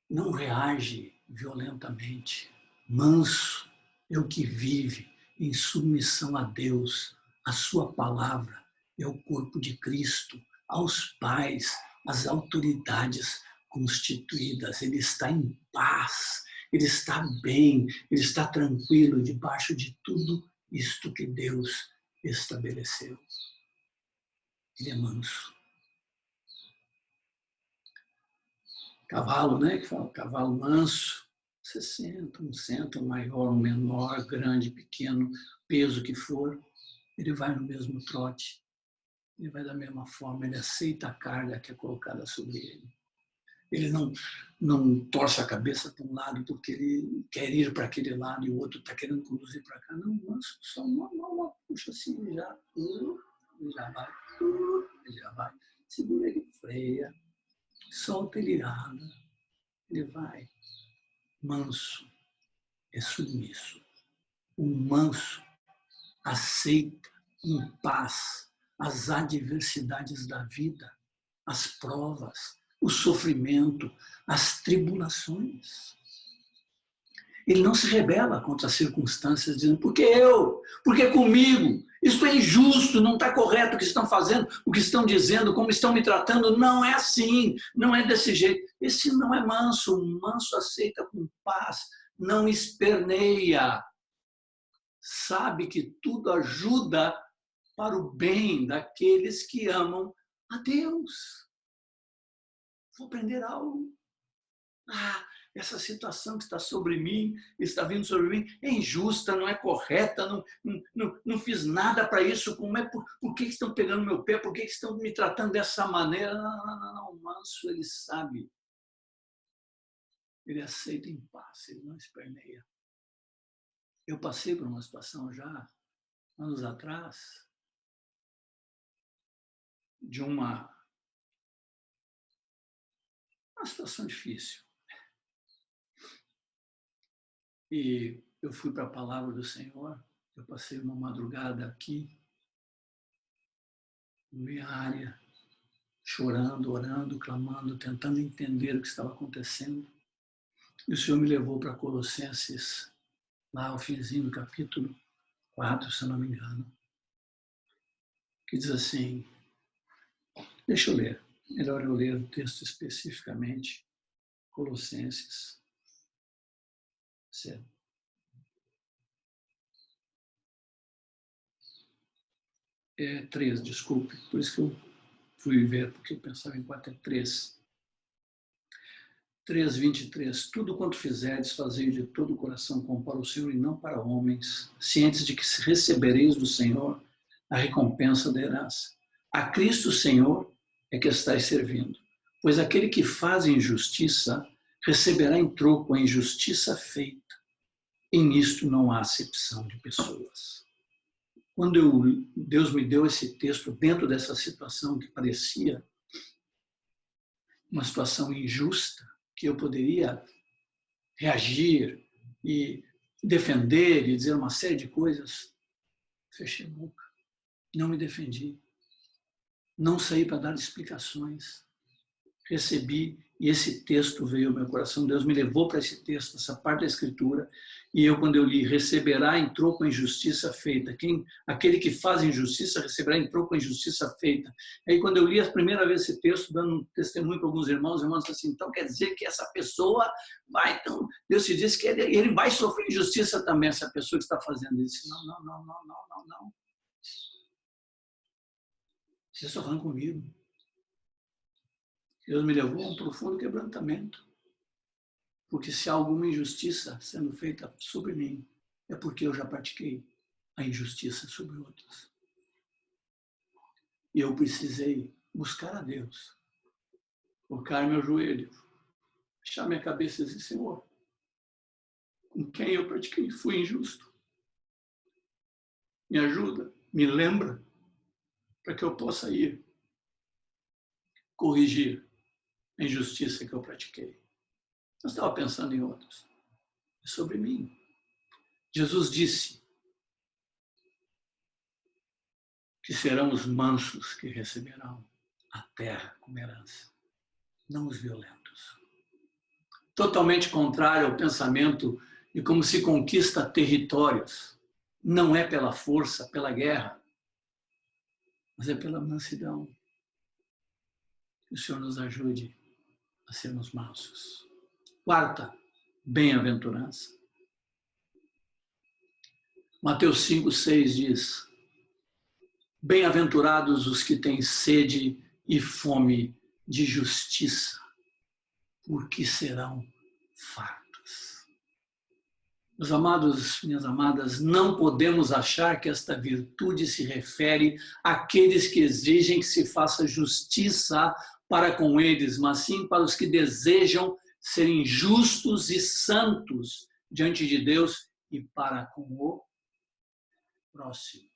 Não reage violentamente. Manso é o que vive em submissão a Deus, a sua palavra, é o corpo de Cristo, aos pais, às autoridades constituídas. Ele está em paz, ele está bem, ele está tranquilo debaixo de tudo isto que Deus estabeleceu. Ele é manso. Cavalo, né? Que fala, cavalo manso. Você senta, um maior, um menor, grande, pequeno, peso que for, ele vai no mesmo trote. Ele vai da mesma forma, ele aceita a carga que é colocada sobre ele. Ele não torce a cabeça para um lado porque ele quer ir para aquele lado e o outro está querendo conduzir para cá. Não, manso, só uma puxa assim, ele já vai. Segura ele, freia, solta ele, anda, ele vai. Manso é submisso. O manso aceita em paz as adversidades da vida, as provas, o sofrimento, as tribulações. Ele não se rebela contra as circunstâncias, dizendo, por que eu? Por que comigo? Isso é injusto, não está correto o que estão fazendo, o que estão dizendo, como estão me tratando. Não é assim, não é desse jeito. Esse não é manso. O manso aceita com paz, não esperneia. Sabe que tudo ajuda para o bem daqueles que amam a Deus. Vou aprender algo. Essa situação que está sobre mim, está vindo sobre mim, é injusta, não é correta, não fiz nada para isso. Por que estão pegando meu pé? Por que estão me tratando dessa maneira? Não, o manso, ele sabe. Ele aceita em paz, ele não esperneia. Eu passei por uma situação já, anos atrás, de uma situação difícil. E eu fui para a palavra do Senhor, eu passei uma madrugada aqui, na minha área, chorando, orando, clamando, tentando entender o que estava acontecendo. E o Senhor me levou para Colossenses, lá ao finzinho do capítulo 4, se eu não me engano, que diz assim, deixa eu ler, melhor eu ler o texto especificamente, Colossenses 3, desculpe, por isso que eu fui ver, porque eu pensava em 4, é 3. 3:23. Tudo quanto fizerdes, fazei de todo o coração como para o Senhor e não para homens, cientes de que recebereis do Senhor a recompensa da herança. A Cristo Senhor é que estáis servindo, pois aquele que faz injustiça receberá em troco a injustiça feita, e nisto não há acepção de pessoas. Quando Deus me deu esse texto dentro dessa situação que parecia uma situação injusta, que eu poderia reagir e defender e dizer uma série de coisas, fechei a boca, não me defendi, não saí para dar explicações, recebi e esse texto veio ao meu coração, Deus me levou para esse texto, essa parte da Escritura, E eu, quando eu li, receberá em troco a injustiça feita. Aquele que faz injustiça receberá em troco a injustiça feita. Aí, quando eu li a primeira vez esse texto, dando um testemunho para alguns irmãos, os irmãos disseram assim, então quer dizer que essa pessoa vai, então, Deus te diz que ele vai sofrer injustiça também, essa pessoa que está fazendo isso. Não, não, não, não, não, não, não. Você está falando comigo. Deus me levou a um profundo quebrantamento. Porque se há alguma injustiça sendo feita sobre mim, é porque eu já pratiquei a injustiça sobre outros. E eu precisei buscar a Deus, colocar meu joelho, fechar minha cabeça e dizer, Senhor, com quem eu pratiquei fui injusto. Me ajuda, me lembra, para que eu possa ir corrigir a injustiça que eu pratiquei. Eu estava pensando em outros. É sobre mim. Jesus disse que serão os mansos que receberão a terra como herança, não os violentos. Totalmente contrário ao pensamento de como se conquista territórios. Não é pela força, pela guerra, mas é pela mansidão. Que o Senhor nos ajude a sermos mansos. Quarta, bem-aventurança. Mateus 5:6 diz, bem-aventurados os que têm sede e fome de justiça, porque serão fartos. Meus amados, minhas amadas, não podemos achar que esta virtude se refere àqueles que exigem que se faça justiça para com eles, mas sim para os que desejam serem justos e santos diante de Deus e para com o próximo,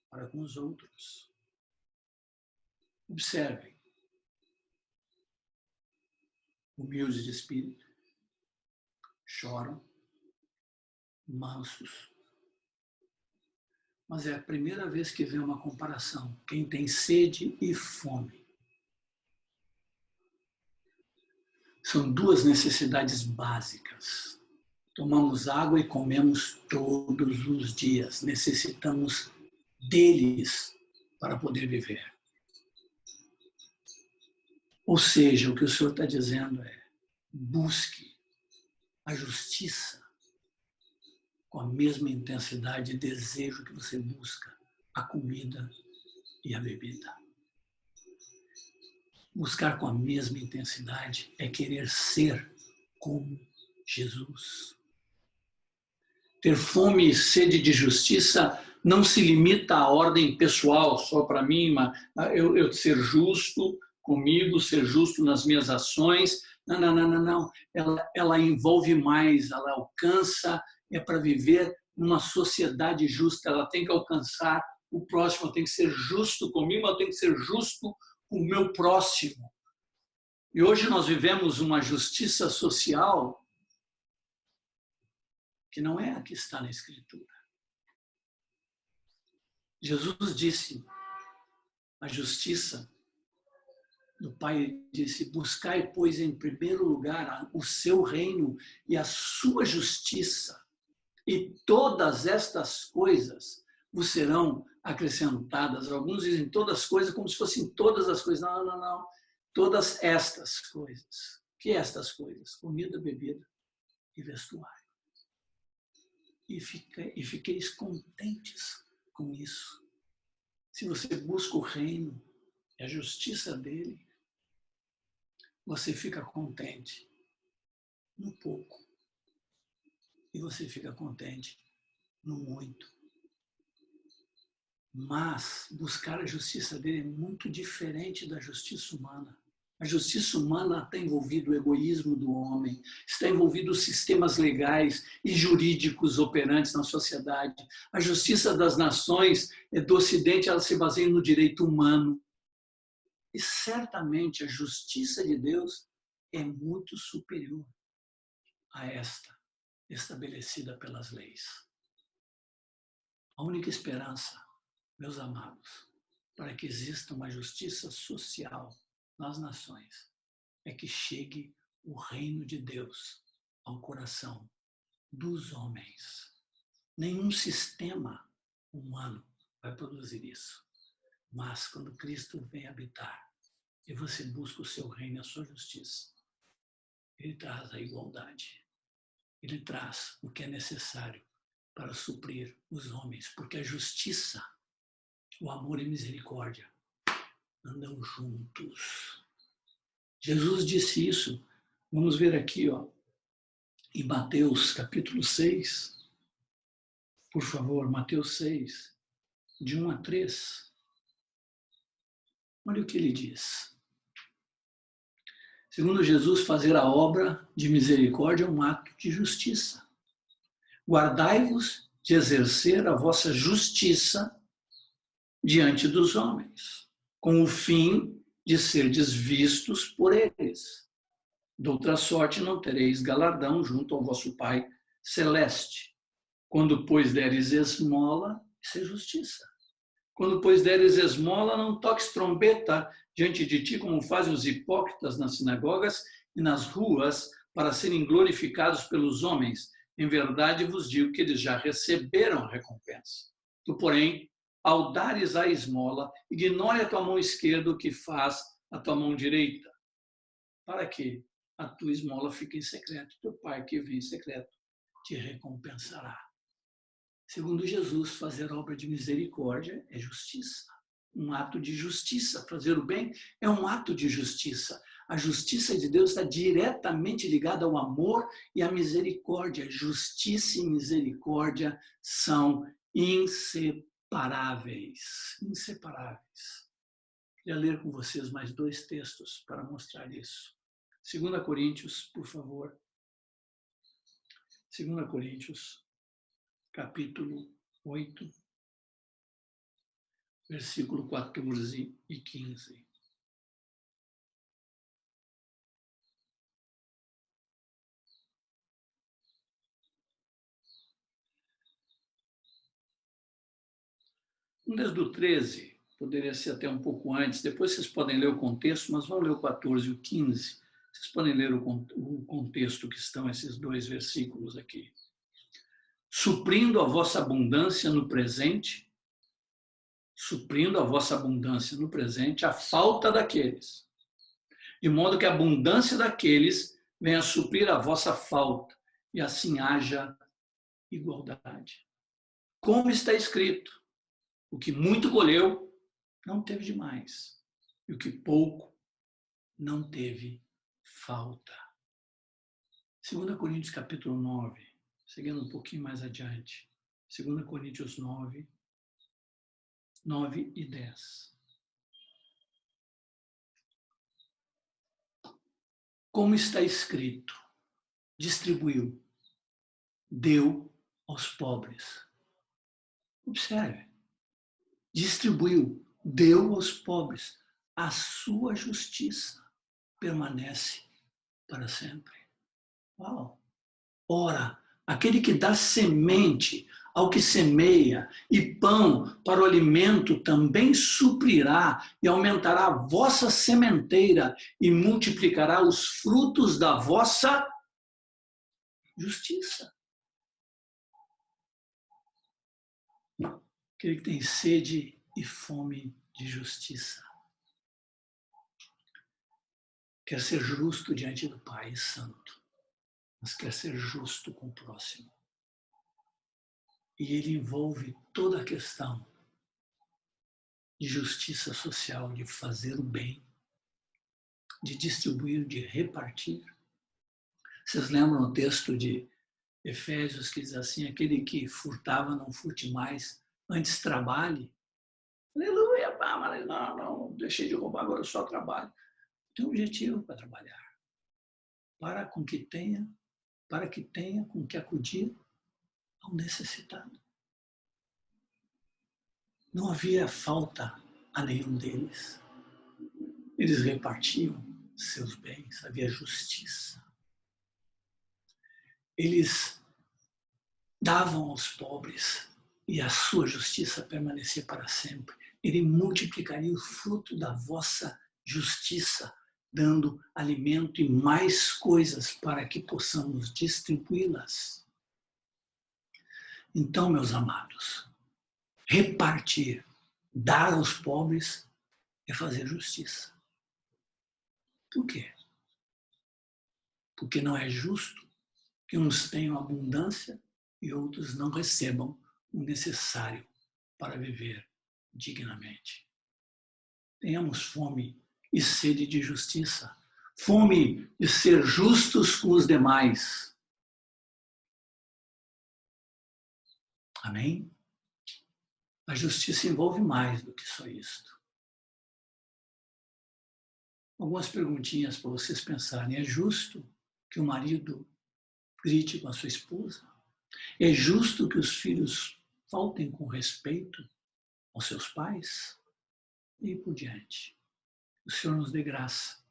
para com os outros. Observem, humildes de espírito, choram, mansos. Mas é a primeira vez que vem uma comparação. Quem tem sede e fome. São duas necessidades básicas. Tomamos água e comemos todos os dias. Necessitamos deles para poder viver. Ou seja, o que o Senhor está dizendo é: busque a justiça com a mesma intensidade e desejo que você busca a comida e a bebida. Buscar com a mesma intensidade é querer ser como Jesus. Ter fome e sede de justiça não se limita à ordem pessoal, só para mim, eu ser justo comigo, ser justo nas minhas ações. Não, não, não, não, não. Ela envolve mais, ela alcança, é para viver numa sociedade justa, ela tem que alcançar o próximo, eu tenho que ser justo comigo, eu tenho que ser justo com o meu próximo. E hoje nós vivemos uma justiça social que não é a que está na Escritura. Jesus disse, a justiça do Pai disse, buscai, pois, em primeiro lugar o seu reino e a sua justiça, e todas estas coisas vos serão acrescentadas. Alguns dizem todas as coisas como se fossem todas as coisas. Não, não, não. Todas estas coisas. O que é estas coisas? Comida, bebida e vestuário. E fiqueis contentes com isso. Se você busca o reino e a justiça dele, você fica contente no pouco. E você fica contente no muito. Mas buscar a justiça dele é muito diferente da justiça humana. A justiça humana está envolvido o egoísmo do homem, está envolvido os sistemas legais e jurídicos operantes na sociedade. A justiça das nações do Ocidente, ela se baseia no direito humano. E certamente a justiça de Deus é muito superior a esta estabelecida pelas leis. A única esperança, meus amados, para que exista uma justiça social nas nações, é que chegue o reino de Deus ao coração dos homens. Nenhum sistema humano vai produzir isso. Mas quando Cristo vem habitar e você busca o seu reino e a sua justiça, ele traz a igualdade. Ele traz o que é necessário para suprir os homens, porque a justiça, o amor e a misericórdia andam juntos. Jesus disse isso. Vamos ver aqui, em Mateus capítulo 6. Por favor, Mateus 6, de 1 a 3. Olha o que ele diz. Segundo Jesus, fazer a obra de misericórdia é um ato de justiça. Guardai-vos de exercer a vossa justiça diante dos homens, com o fim de serdes vistos por eles. De outra sorte não tereis galardão junto ao vosso Pai celeste. Quando, pois, deres esmola, isso é justiça. Quando, pois, deres esmola, não toques trombeta diante de ti, como fazem os hipócritas nas sinagogas e nas ruas, para serem glorificados pelos homens. Em verdade vos digo que eles já receberam a recompensa. Tu, porém, ao dares a esmola, ignore a tua mão esquerda o que faz a tua mão direita, para que a tua esmola fique em secreto. Teu Pai que vem em secreto te recompensará. Segundo Jesus, fazer obra de misericórdia é justiça. Um ato de justiça. Fazer o bem é um ato de justiça. A justiça de Deus está diretamente ligada ao amor e à misericórdia. Justiça e misericórdia são inseparáveis. Inseparáveis. Queria ler com vocês mais 2 textos para mostrar isso. 2 Coríntios, por favor. 2 Coríntios, capítulo 8, versículo 14 e 15. Desde o 13, poderia ser até um pouco antes, depois vocês podem ler o contexto, mas vamos ler o 14 e o 15. Vocês podem ler o contexto que estão esses 2 versículos aqui. Suprindo a vossa abundância no presente, a falta daqueles, de modo que a abundância daqueles venha a suprir a vossa falta, e assim haja igualdade. Como está escrito, o que muito colheu, não teve demais, e o que pouco, não teve falta. 2 Coríntios capítulo 9, seguindo um pouquinho mais adiante. 2 Coríntios 9, 9 e 10. Como está escrito, distribuiu, deu aos pobres. Observe, distribuiu, deu aos pobres. A sua justiça permanece para sempre. Uau! Ora, aquele que dá semente ao que semeia e pão para o alimento também suprirá e aumentará a vossa sementeira e multiplicará os frutos da vossa justiça. Aquele que tem sede e fome de justiça. Quer ser justo diante do Pai Santo, mas quer ser justo com o próximo. E ele envolve toda a questão de justiça social, de fazer o bem, de distribuir, de repartir. Vocês lembram o texto de Efésios que diz assim, aquele que furtava não furte mais, antes trabalhe. Aleluia, mas não, deixei de roubar, agora eu só trabalho. Tem um objetivo para trabalhar. Para que tenha com que acudir ao necessitado. Não havia falta a nenhum deles. Eles repartiam seus bens, havia justiça. Eles davam aos pobres e a sua justiça permanecia para sempre. Ele multiplicaria o fruto da vossa justiça, dando alimento e mais coisas para que possamos distribuí-las. Então, meus amados, repartir, dar aos pobres é fazer justiça. Por quê? Porque não é justo que uns tenham abundância e outros não recebam o necessário para viver dignamente. Tenhamos fome e sede de justiça, fome de ser justos com os demais. Amém? A justiça envolve mais do que só isto. Algumas perguntinhas para vocês pensarem. É justo que o marido grite com a sua esposa? É justo que os filhos faltem com respeito aos seus pais? E por diante. O Senhor nos dê graça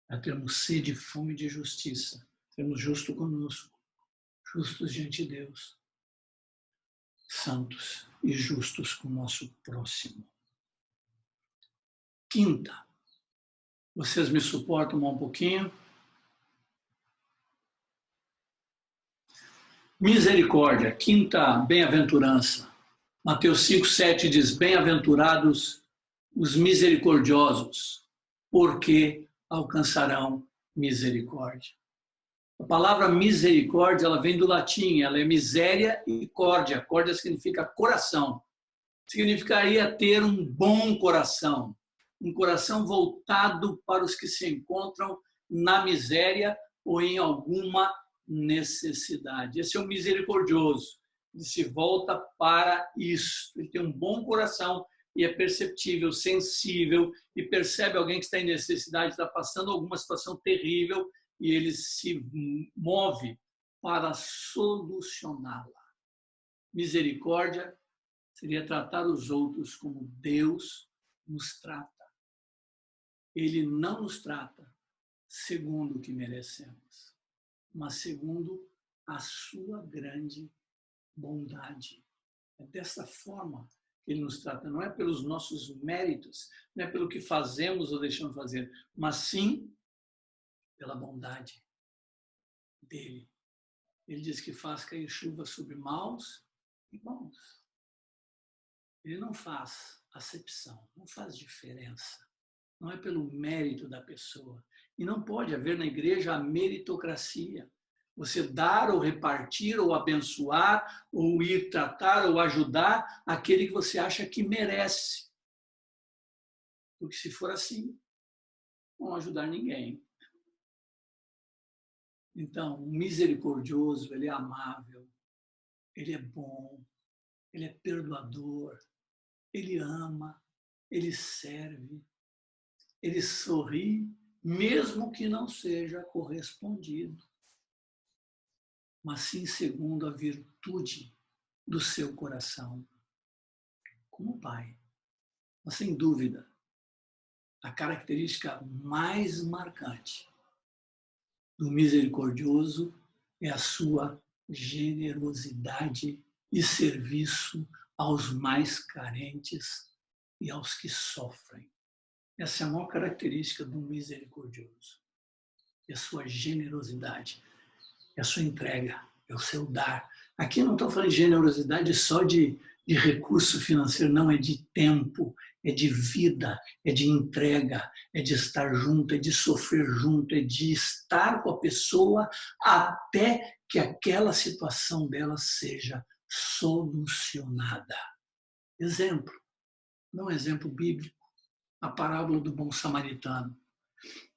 a termos sede e fome de justiça, sermos justos conosco, justos diante de Deus, santos e justos com o nosso próximo. Quinta, vocês me suportam um pouquinho? Misericórdia, quinta bem-aventurança. Mateus 5:7 diz: bem-aventurados os misericordiosos, porque alcançarão misericórdia. A palavra misericórdia, ela vem do latim, ela é miséria e córdia. Córdia significa coração. Significaria ter um bom coração, um coração voltado para os que se encontram na miséria ou em alguma necessidade. Esse é o misericordioso. Ele se volta para isso. Ele tem um bom coração e é perceptível, sensível, e percebe alguém que está em necessidade, está passando alguma situação terrível, e ele se move para solucioná-la. Misericórdia seria tratar os outros como Deus nos trata. Ele não nos trata segundo o que merecemos, mas segundo a sua grande bondade. É dessa forma que ele nos trata, não é pelos nossos méritos, não é pelo que fazemos ou deixamos fazer, mas sim pela bondade dele. Ele diz que faz cair chuva sobre maus e bons. Ele não faz acepção, não faz diferença. Não é pelo mérito da pessoa. E não pode haver na igreja a meritocracia. Você dar ou repartir ou abençoar ou ir tratar ou ajudar aquele que você acha que merece. Porque se for assim, não vão ajudar ninguém. Então, o misericordioso, ele é amável, ele é bom, ele é perdoador, ele ama, ele serve, ele sorri, mesmo que não seja correspondido, mas sim segundo a virtude do seu coração, como pai. Mas, sem dúvida, a característica mais marcante do misericordioso é a sua generosidade e serviço aos mais carentes e aos que sofrem. Essa é a maior característica do misericordioso. É a sua generosidade, é a sua entrega, é o seu dar. Aqui eu não estou falando de generosidade só de recurso financeiro, não, é de tempo, é de vida, é de entrega, é de estar junto, é de sofrer junto, é de estar com a pessoa até que aquela situação dela seja solucionada. Exemplo, não exemplo bíblico, a parábola do bom samaritano.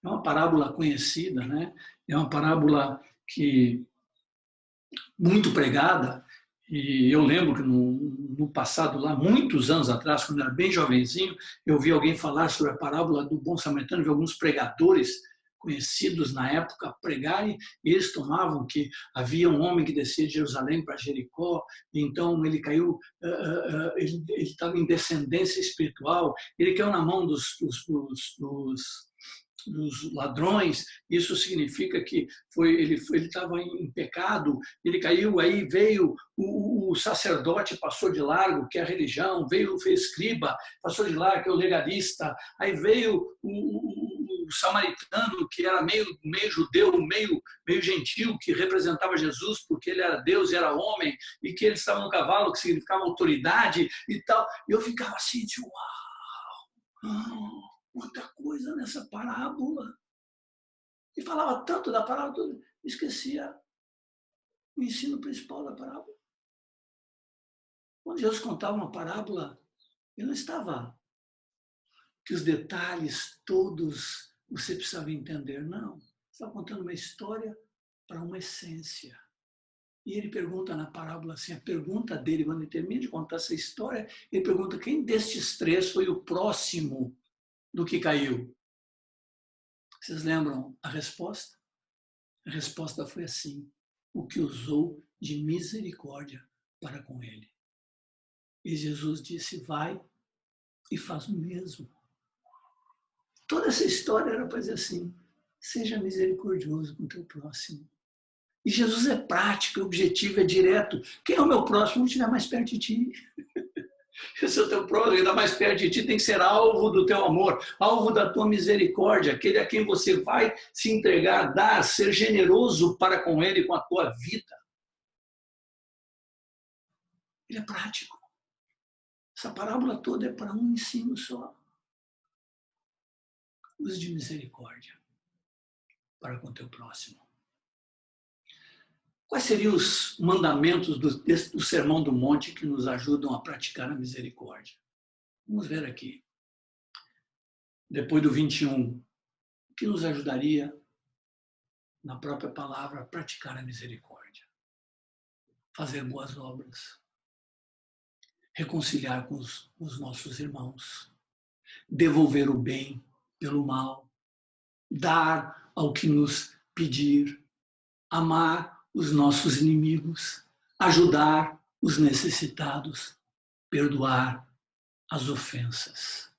É uma parábola conhecida, né? É uma parábola que muito pregada, e eu lembro que no passado, lá, muitos anos atrás, quando eu era bem jovenzinho, eu vi alguém falar sobre a parábola do bom samaritano, vi alguns pregadores conhecidos na época pregarem, e eles tomavam que havia um homem que descia de Jerusalém para Jericó, e então ele caiu, ele estava em descendência espiritual, ele caiu na mão dos ladrões. Isso significa que ele estava em pecado, ele caiu, aí veio o sacerdote, passou de largo, que é a religião, veio o escriba, passou de largo, que é o legalista, aí veio o samaritano, que era meio judeu, meio gentil, que representava Jesus, porque ele era Deus e era homem, e que ele estava no cavalo, que significava autoridade e tal. E eu ficava assim, tipo, uau, quanta coisa nessa parábola. E falava tanto da parábola, esquecia o ensino principal da parábola. Quando Jesus contava uma parábola, ele não estava que os detalhes todos você precisava entender, não. Estava contando uma história para uma essência. E ele pergunta na parábola assim, a pergunta dele, quando ele termina de contar essa história, ele pergunta quem destes três foi o próximo do que caiu. Vocês lembram a resposta? A resposta foi assim, o que usou de misericórdia para com ele. E Jesus disse, vai e faz o mesmo. Toda essa história era para dizer assim, seja misericordioso com o teu próximo. E Jesus é prático, é objetivo, é direto. Quem é o meu próximo? Não estiver mais perto de ti. Se o teu próximo está mais perto de ti, tem que ser alvo do teu amor, alvo da tua misericórdia, aquele a quem você vai se entregar, dar, ser generoso para com ele, com a tua vida. Ele é prático. Essa parábola toda é para um ensino só. Use de misericórdia para com o teu próximo. Quais seriam os mandamentos do Sermão do Monte que nos ajudam a praticar a misericórdia? Vamos ver aqui. Depois do 21, o que nos ajudaria, na própria palavra, a praticar a misericórdia? Fazer boas obras. Reconciliar com os nossos irmãos. Devolver o bem pelo mal. Dar ao que nos pedir. Amar os nossos inimigos. Ajudar os necessitados. Perdoar as ofensas.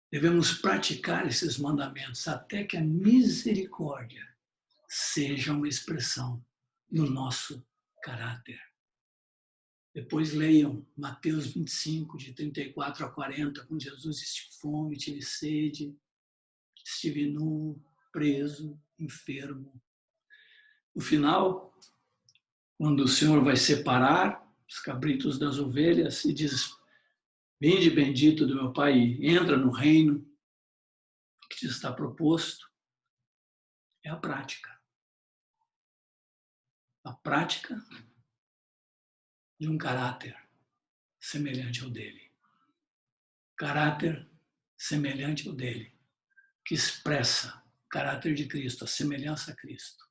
Devemos praticar esses mandamentos até que a misericórdia seja uma expressão no nosso caráter. Depois leiam Mateus 25, de 34 a 40, quando Jesus tive fome, tive sede, estive nu, preso, enfermo. No final, quando o Senhor vai separar os cabritos das ovelhas e diz, vinde bendito do meu Pai, entra no reino que te está proposto, é a prática. A prática de um caráter semelhante ao dele. Caráter semelhante ao dele, que expressa o caráter de Cristo, a semelhança a Cristo.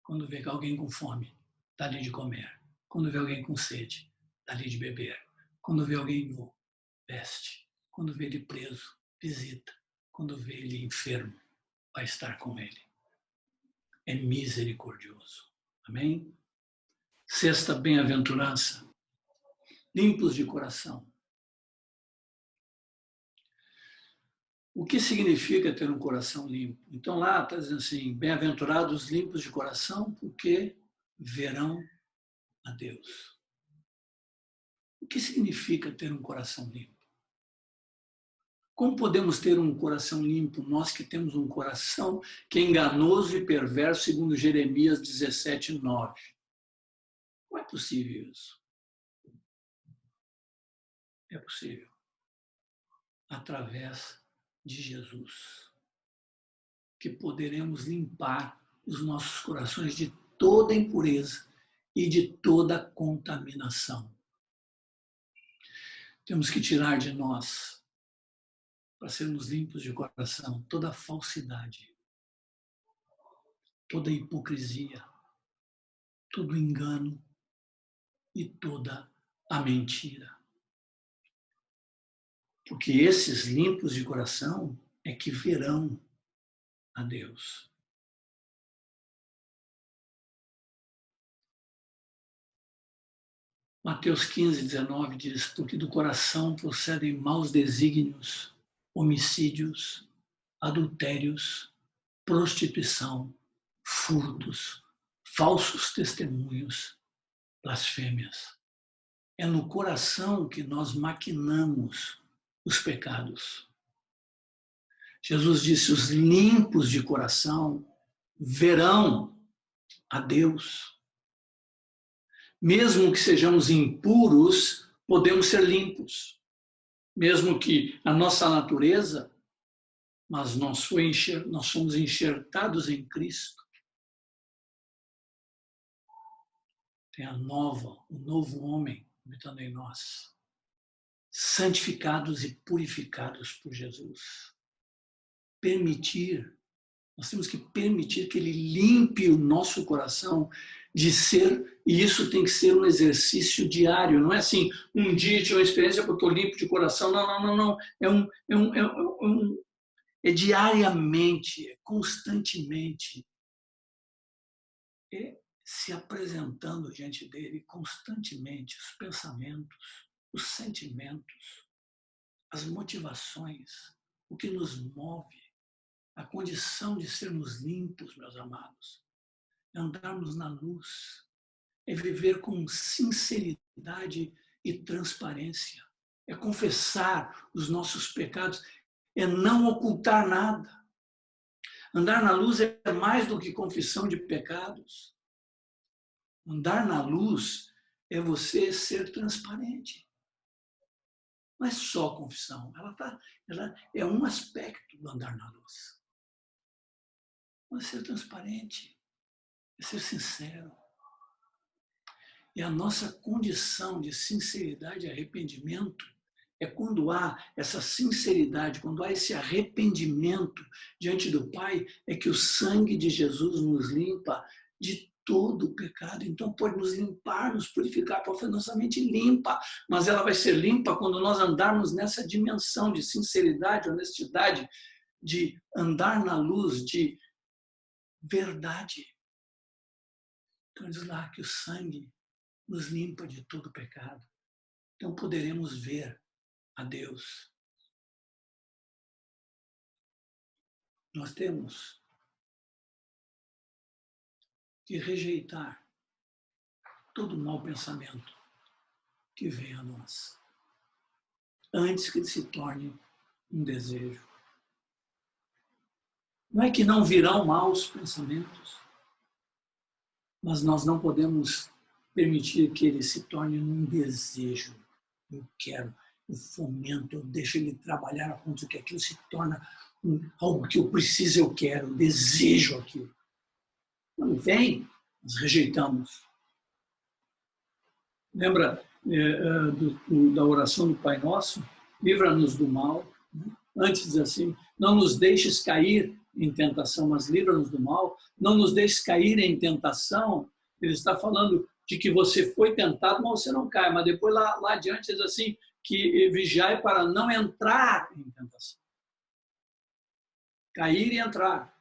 Quando vê alguém com fome, dá-lhe de comer. Quando vê alguém com sede, dá-lhe de beber. Quando vê alguém nu, veste. Quando vê ele preso, visita. Quando vê ele enfermo, vai estar com ele. É misericordioso. Amém? Sexta bem-aventurança. Limpos de coração. O que significa ter um coração limpo? Então lá está dizendo assim, bem-aventurados limpos de coração, porque verão a Deus. O que significa ter um coração limpo? Como podemos ter um coração limpo, nós que temos um coração que é enganoso e perverso, segundo Jeremias 17:9? Como é possível isso? É possível. Através de Jesus. Que poderemos limpar os nossos corações de toda impureza e de toda contaminação. Temos que tirar de nós, para sermos limpos de coração, toda falsidade, toda hipocrisia, todo engano e toda a mentira. Porque esses limpos de coração é que verão a Deus. Mateus 15:19 diz, porque do coração procedem maus desígnios, homicídios, adultérios, prostituição, furtos, falsos testemunhos, blasfêmias. É no coração que nós maquinamos os pecados. Jesus disse: os limpos de coração verão a Deus. Mesmo que sejamos impuros, podemos ser limpos. Mesmo que a nossa natureza, mas nós somos enxertados em Cristo. Tem o novo homem habitando em nós, santificados e purificados por Jesus. Nós temos que permitir que Ele limpe o nosso coração de ser, e isso tem que ser um exercício diário, não é assim, um dia tive uma experiência porque eu estou limpo de coração, não. É diariamente, é constantemente, é se apresentando diante dele constantemente os pensamentos, os sentimentos, as motivações, o que nos move, a condição de sermos limpos, meus amados, é andarmos na luz, é viver com sinceridade e transparência, é confessar os nossos pecados, é não ocultar nada. Andar na luz é mais do que confissão de pecados. Andar na luz é você ser transparente. Não é só confissão, ela é um aspecto do andar na luz. Mas ser transparente, é ser sincero. E a nossa condição de sinceridade e arrependimento é quando há essa sinceridade, quando há esse arrependimento diante do Pai, é que o sangue de Jesus nos limpa de todo o pecado. Então pode nos limpar, nos purificar, pode fazer nossa mente limpa, mas ela vai ser limpa quando nós andarmos nessa dimensão de sinceridade, honestidade, de andar na luz, de verdade. Então diz lá que o sangue nos limpa de todo o pecado. Então poderemos ver a Deus. Nós temos que rejeitar todo mau pensamento que vem a nós, antes que ele se torne um desejo. Não é que não virão maus pensamentos, mas nós não podemos permitir que ele se torne um desejo. Eu quero, eu fomento, eu deixo ele trabalhar a ponto que aquilo se torna algo que eu preciso, eu quero, eu desejo aquilo. Não vem, nós rejeitamos. Lembra da oração do Pai Nosso? Livra-nos do mal. Antes diz assim, não nos deixes cair em tentação, mas livra-nos do mal. Não nos deixes cair em tentação. Ele está falando de que você foi tentado, mas você não cai. Mas depois lá adiante diz assim, que vigiai para não entrar em tentação. Cair e entrar.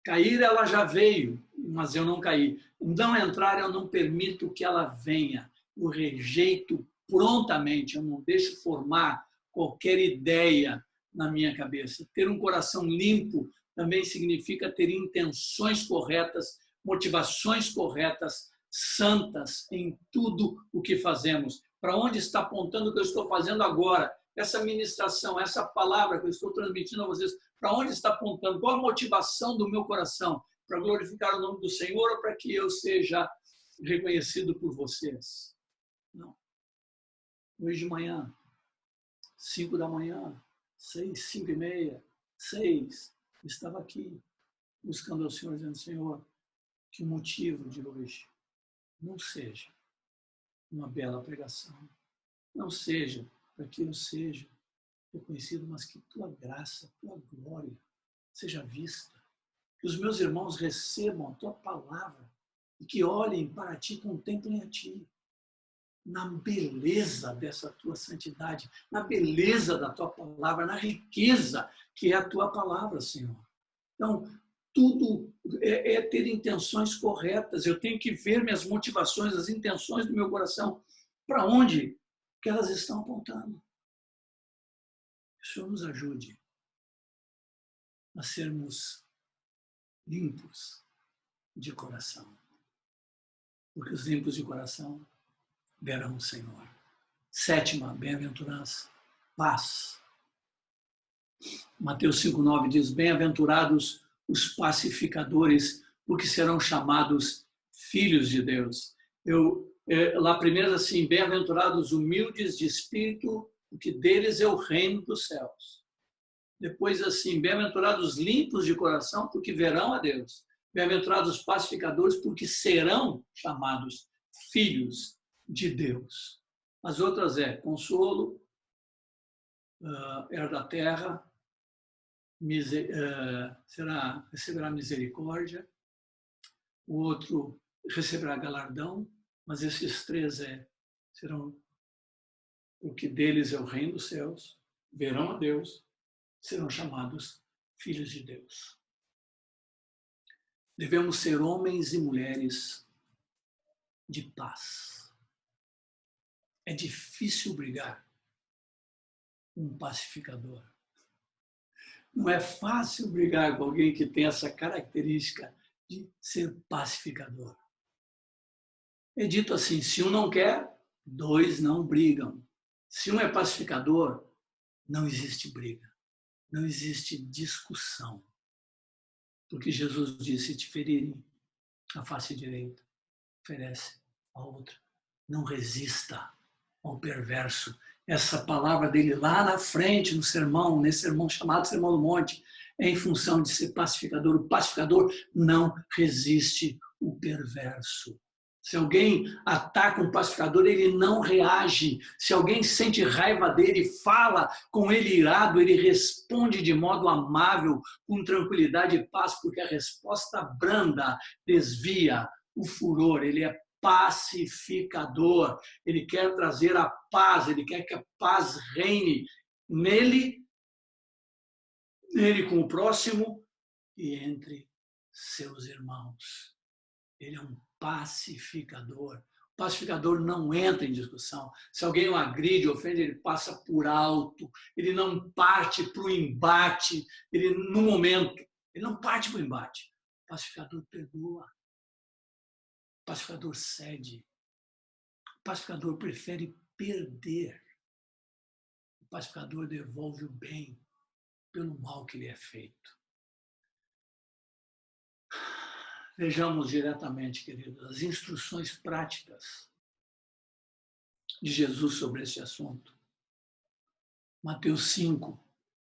Cair ela já veio, mas eu não caí. Não entrar, eu não permito que ela venha. Eu rejeito prontamente, eu não deixo formar qualquer ideia na minha cabeça. Ter um coração limpo também significa ter intenções corretas, motivações corretas, santas em tudo o que fazemos. Para onde está apontando o que eu estou fazendo agora? Essa ministração, essa palavra que eu estou transmitindo a vocês, para onde está apontando? Qual a motivação do meu coração? Para glorificar o nome do Senhor ou para que eu seja reconhecido por vocês? Não. Hoje de manhã, 5 da manhã, 6, 5 e meia, 6, estava aqui buscando ao Senhor, dizendo, Senhor, que o motivo de hoje não seja uma bela pregação, não seja para que eu seja reconhecido, mas que tua graça, tua glória seja vista. Que os meus irmãos recebam a tua palavra e que olhem para ti, contemplem a ti, na beleza dessa tua santidade, na beleza da tua palavra, na riqueza que é a tua palavra, Senhor. Então, tudo é ter intenções corretas. Eu tenho que ver minhas motivações, as intenções do meu coração, para onde que elas estão apontando. Que o Senhor nos ajude a sermos limpos de coração. Porque os limpos de coração verão o Senhor. 7ª bem-aventurança, paz. Mateus 5,9 diz, bem-aventurados os pacificadores, porque serão chamados filhos de Deus. Lá primeiro assim, bem-aventurados humildes de espírito, porque deles é o reino dos céus. Depois assim, bem-aventurados limpos de coração, porque verão a Deus. Bem-aventurados pacificadores, porque serão chamados filhos de Deus. As outras é consolo, era da terra, receberá misericórdia, o outro receberá galardão, mas esses três serão, porque deles é o reino dos céus, verão a Deus, serão chamados filhos de Deus. Devemos ser homens e mulheres de paz. É difícil brigar com um pacificador. Não é fácil brigar com alguém que tem essa característica de ser pacificador. É dito assim, se um não quer, dois não brigam. Se um é pacificador, não existe briga, não existe discussão. Porque Jesus disse, se te ferirem a face direita, oferece a outra. Não resista ao perverso. Essa palavra dele lá na frente, no sermão, nesse sermão chamado Sermão do Monte, é em função de ser pacificador. O pacificador não resiste o perverso. Se alguém ataca um pacificador, ele não reage. Se alguém sente raiva dele, fala com ele irado, ele responde de modo amável, com tranquilidade e paz, porque a resposta branda desvia o furor. Ele é pacificador. Ele quer trazer a paz, ele quer que a paz reine nele com o próximo e entre seus irmãos. Ele é um pacificador. O pacificador não entra em discussão. Se alguém o agride, ofende, ele passa por alto. Ele não parte para o embate. No momento, ele não parte para o embate. O pacificador perdoa. O pacificador cede. O pacificador prefere perder. O pacificador devolve o bem pelo mal que lhe é feito. Vejamos diretamente, queridos, as instruções práticas de Jesus sobre esse assunto. Mateus 5,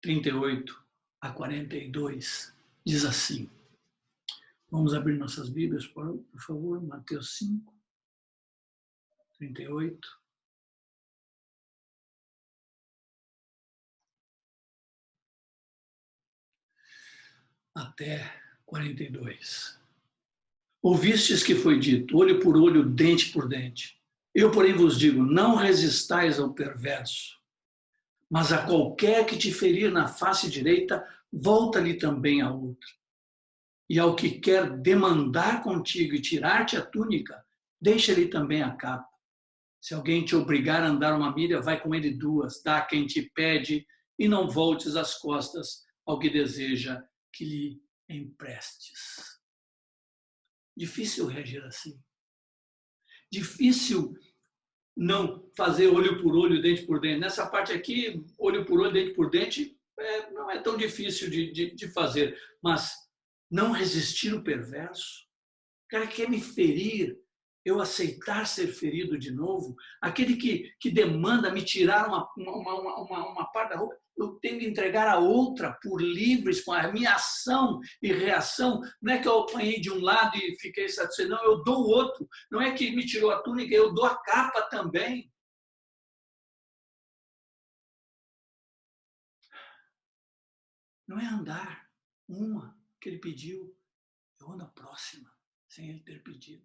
38 a 42, diz assim. Vamos abrir nossas Bíblias, por favor. Mateus 5, 38. Até 42. Ouvistes que foi dito, olho por olho, dente por dente. Eu, porém, vos digo, não resistais ao perverso, mas a qualquer que te ferir na face direita, volta-lhe também a outra. E ao que quer demandar contigo e tirar-te a túnica, deixa-lhe também a capa. Se alguém te obrigar a andar uma milha, vai com ele duas, dá a quem te pede, e não voltes as costas ao que deseja que lhe emprestes. Difícil reagir assim. Difícil não fazer olho por olho, dente por dente. Nessa parte aqui, olho por olho, dente por dente, não é tão difícil de fazer. Mas não resistir o perverso. O cara quer me ferir, eu aceitar ser ferido de novo. Aquele que demanda me tirar uma parte da roupa, eu tenho que entregar a outra por livres, com a minha ação e reação. Não é que eu apanhei de um lado e fiquei satisfeito, não, eu dou o outro. Não é que me tirou a túnica, eu dou a capa também. Não é andar uma que ele pediu, eu ando a próxima, sem ele ter pedido.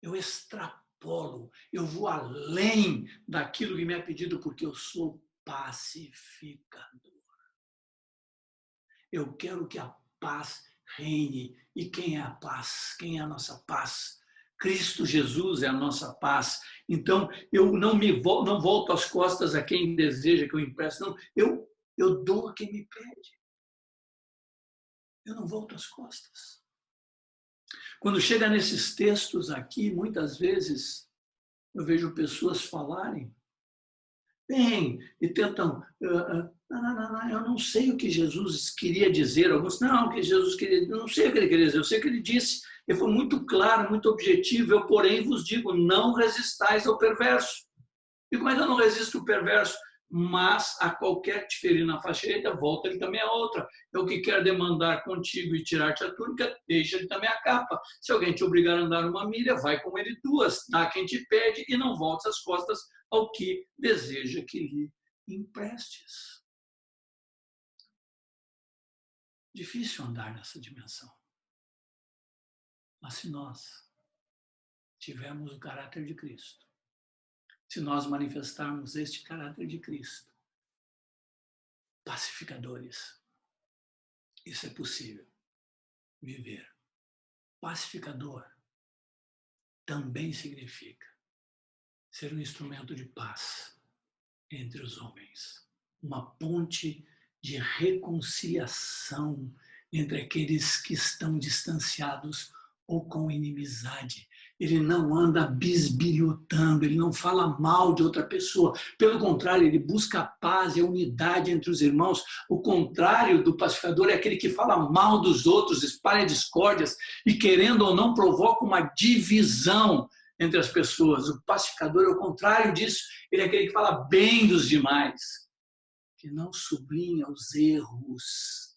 Eu extrapolo, eu vou além daquilo que me é pedido, porque eu sou pacificador. Eu quero que a paz reine. E quem é a paz? Quem é a nossa paz? Cristo Jesus é a nossa paz. Então, eu não volto as costas a quem deseja que eu empreste. Não, eu dou a quem me pede. Eu não volto as costas. Quando chega nesses textos aqui, muitas vezes eu vejo pessoas falarem bem, e tentam... não, eu não sei o que Jesus queria dizer. Alguns, não, o que Jesus queria dizer, eu não sei o que ele queria dizer, eu sei o que ele disse. Ele foi muito claro, muito objetivo. Eu, porém, vos digo, não resistais ao perverso. E como é que eu não resisto ao perverso? Mas a qualquer te ferir na faixa direita, volta ele também a outra. É o que quer demandar contigo e tirar-te a túnica, deixa ele também a capa. Se alguém te obrigar a andar uma milha, vai com ele duas. Dá quem te pede e não voltes as costas ao que deseja que lhe emprestes. Difícil andar nessa dimensão. Mas se nós tivermos o caráter de Cristo, se nós manifestarmos este caráter de Cristo, pacificadores, isso é possível viver. Pacificador também significa ser um instrumento de paz entre os homens, uma ponte de reconciliação entre aqueles que estão distanciados ou com inimizade. Ele não anda bisbilhotando, ele não fala mal de outra pessoa. Pelo contrário, ele busca a paz e a unidade entre os irmãos. O contrário do pacificador é aquele que fala mal dos outros, espalha discórdias e, querendo ou não, provoca uma divisão entre as pessoas. O pacificador é o contrário disso. Ele é aquele que fala bem dos demais, que não sublinha os erros.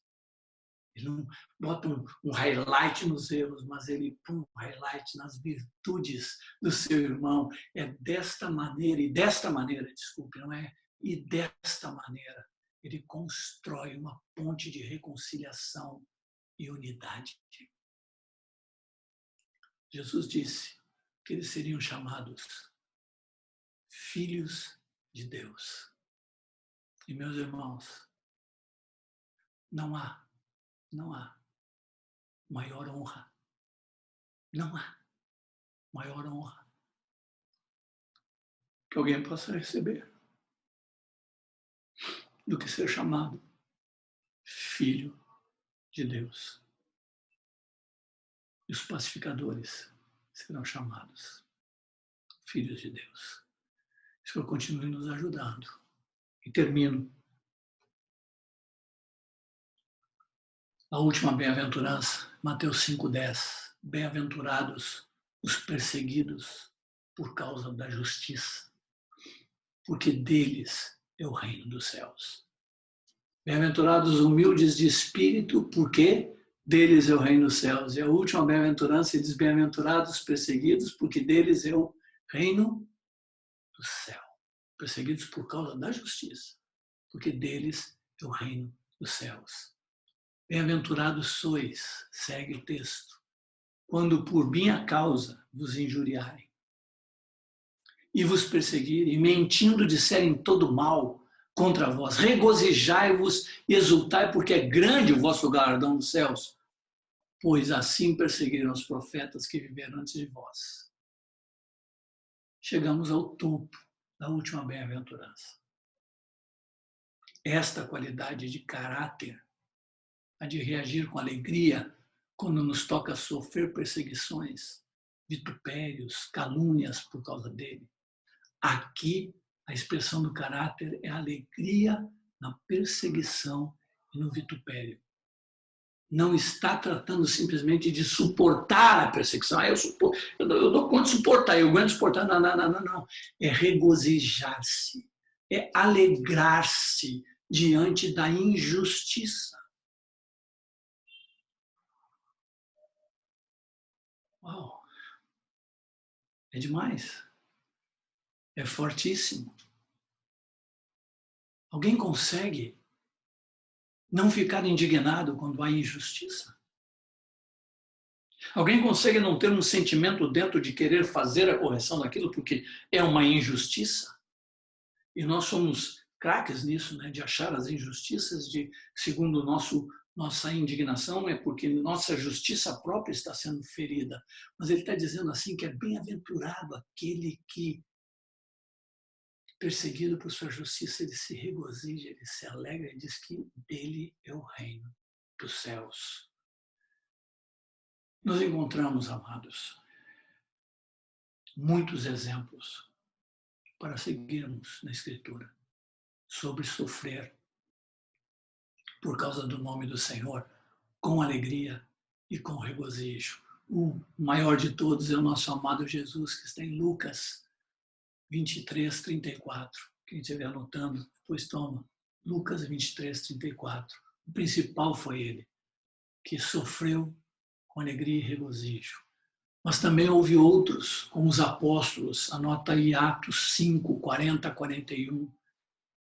Ele não bota um highlight nos erros, mas ele põe um highlight nas virtudes do seu irmão. É desta maneira, desculpe, não é? E desta maneira, ele constrói uma ponte de reconciliação e unidade. Jesus disse que eles seriam chamados filhos de Deus. E, meus irmãos, não há maior honra. Não há maior honra que alguém possa receber do que ser chamado filho de Deus. E os pacificadores serão chamados filhos de Deus. Que o Senhor continue nos ajudando. E termino. A última bem-aventurança, Mateus 5,10. Bem-aventurados os perseguidos por causa da justiça, porque deles é o reino dos céus. Bem-aventurados os humildes de espírito, porque deles é o reino dos céus. E a última bem-aventurança diz: bem-aventurados os perseguidos, porque deles é o reino do céu. Perseguidos por causa da justiça, porque deles é o reino dos céus. Bem-aventurados sois, segue o texto, quando por minha causa vos injuriarem e vos perseguirem, mentindo disserem todo mal contra vós. Regozijai-vos e exultai, porque é grande o vosso galardão nos céus, pois assim perseguiram os profetas que viveram antes de vós. Chegamos ao topo da última bem-aventurança. Esta qualidade de caráter, a de reagir com alegria quando nos toca sofrer perseguições, vitupérios, calúnias por causa dele. Aqui, a expressão do caráter é a alegria na perseguição e no vitupério. Não está tratando simplesmente de suportar a perseguição. Eu dou conta de suportar, eu aguento suportar. Não. É regozijar-se, é alegrar-se diante da injustiça. Uau! É demais. É fortíssimo. Alguém consegue não ficar indignado quando há injustiça? Alguém consegue não ter um sentimento dentro de querer fazer a correção daquilo porque é uma injustiça? E nós somos craques nisso, né? De achar as injustiças, segundo nossa indignação, é porque nossa justiça própria está sendo ferida. Mas ele está dizendo assim que é bem-aventurado aquele que, perseguido por sua justiça, ele se regozija, ele se alegra, ele diz que dele é o reino dos céus. Nós encontramos, amados, muitos exemplos para seguirmos na Escritura. sobre sofrer por causa do nome do Senhor, com alegria e com regozijo. O maior de todos é o nosso amado Jesus, que está em Lucas 23, 34. Quem estiver anotando, depois toma. Lucas 23, 34. O principal foi ele, que sofreu com alegria e regozijo. Mas também houve outros, como os apóstolos. Anota aí Atos 5, 40, 41.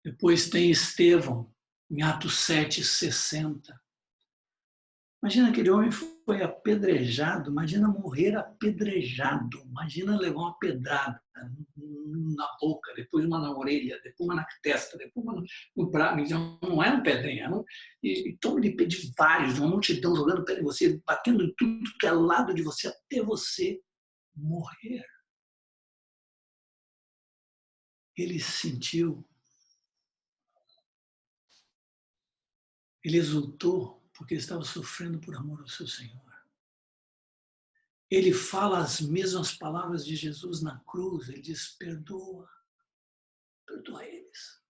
Depois tem Estevão, em Atos 7, 60. Imagina, aquele homem foi apedrejado, imagina morrer apedrejado, imagina levar uma pedrada na boca, depois uma na orelha, depois uma na testa, depois uma no braço. Não era um pedrinha, não. E toma de pé de vários, uma multidão jogando pedra em você, batendo em tudo que é lado de você, até você morrer. Ele sentiu, ele exultou, porque ele estava sofrendo por amor ao seu Senhor. Ele fala as mesmas palavras de Jesus na cruz. Ele diz, perdoa eles.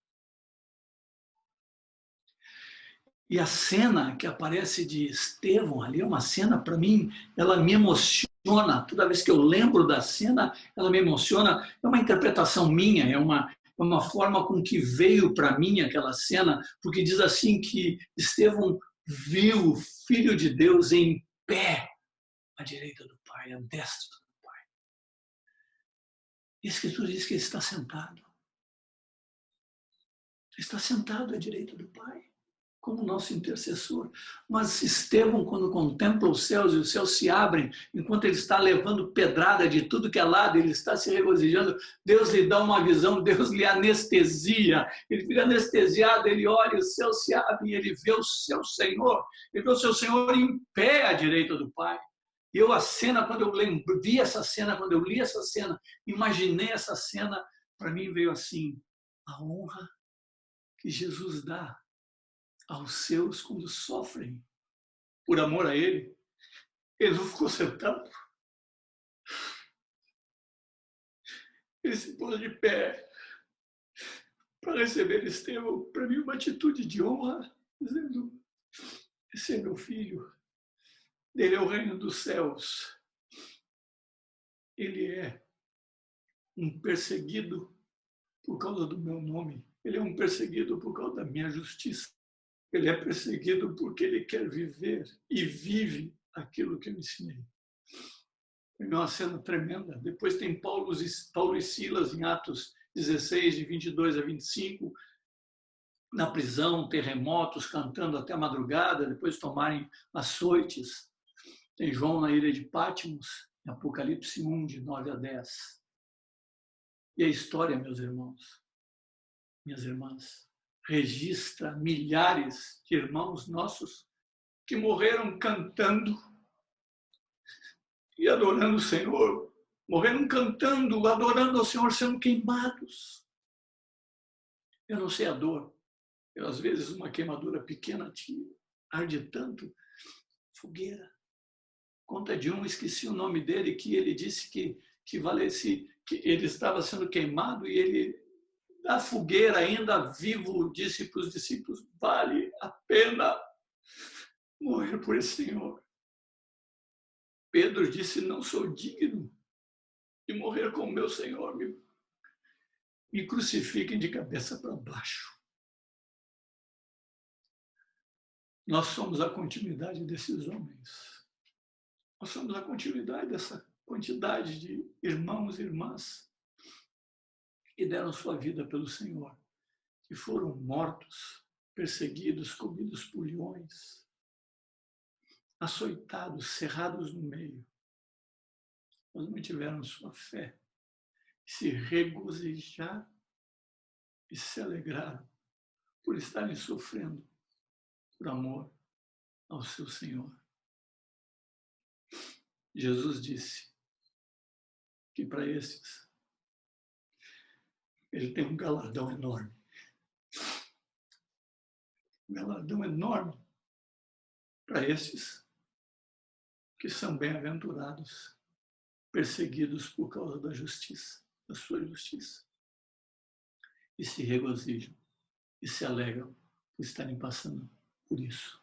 E a cena que aparece de Estevão ali é uma cena, para mim, ela me emociona. Toda vez que eu lembro da cena, ela me emociona. É uma interpretação minha, é uma forma com que veio para mim aquela cena, porque diz assim que Estevão viu o Filho de Deus em pé à direita do Pai, à destra do Pai. E a Escritura diz que ele está sentado. Está sentado à direita do Pai, como nosso intercessor. Mas Estevão, quando contempla os céus e os céus se abrem, enquanto ele está levando pedrada de tudo que é lado, ele está se regozijando, Deus lhe dá uma visão, Deus lhe anestesia, ele fica anestesiado, ele olha, os céus se abrem, ele vê o seu Senhor, ele vê o seu Senhor em pé à direita do Pai. E eu, a cena, quando eu vi essa cena, quando eu li essa cena, imaginei essa cena, para mim veio assim, a honra que Jesus dá aos seus quando sofrem por amor a Ele. Ele não ficou sentado. Ele se pôs de pé para receber Estevão. Para mim, uma atitude de honra, dizendo, esse é meu filho, dele é o reino dos céus. Ele é um perseguido por causa do meu nome. Ele é um perseguido por causa da minha justiça. Ele é perseguido porque ele quer viver e vive aquilo que eu ensinei. É uma cena tremenda. Depois tem Paulo e Silas em Atos 16, de 22 a 25, na prisão, terremotos, cantando até a madrugada, depois tomarem açoites. Tem João na ilha de Patmos, em Apocalipse 1, de 9 a 10. E a história, meus irmãos, minhas irmãs, registra milhares de irmãos nossos que morreram cantando e adorando o Senhor, morreram cantando, adorando ao Senhor, sendo queimados. Eu não sei a dor. Eu, às vezes, uma queimadura pequena te arde tanto. Fogueira. Conta de um, esqueci o nome dele, que ele disse que que ele estava sendo queimado e ele, da fogueira, ainda vivo, disse para os discípulos, vale a pena morrer por esse Senhor. Pedro disse, não sou digno de morrer com o meu Senhor, me crucifiquem de cabeça para baixo. Nós somos a continuidade desses homens. Nós somos a continuidade dessa quantidade de irmãos e irmãs que deram sua vida pelo Senhor, que foram mortos, perseguidos, comidos por leões, açoitados, cerrados no meio. Mas mantiveram sua fé, se regozijaram e se alegraram por estarem sofrendo por amor ao seu Senhor. Jesus disse que para esses ele tem um galardão enorme. Um galardão enorme para esses que são bem-aventurados, perseguidos por causa da justiça, da sua justiça, e se regozijam e se alegram por estarem passando por isso.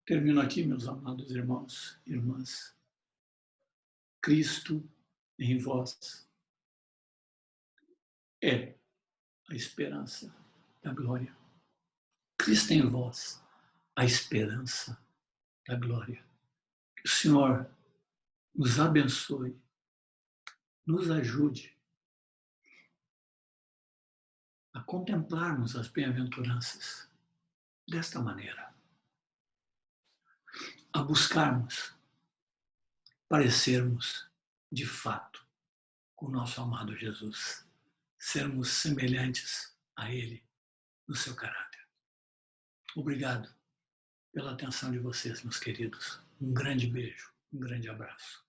Termino aqui, meus amados irmãos e irmãs. Cristo em vós é a esperança da glória. Cristo em vós, a esperança da glória. Que o Senhor nos abençoe, nos ajude a contemplarmos as bem-aventuranças desta maneira, a buscarmos parecermos de fato com o nosso amado Jesus, sermos semelhantes a Ele no seu caráter. Obrigado pela atenção de vocês, meus queridos. Um grande beijo, um grande abraço.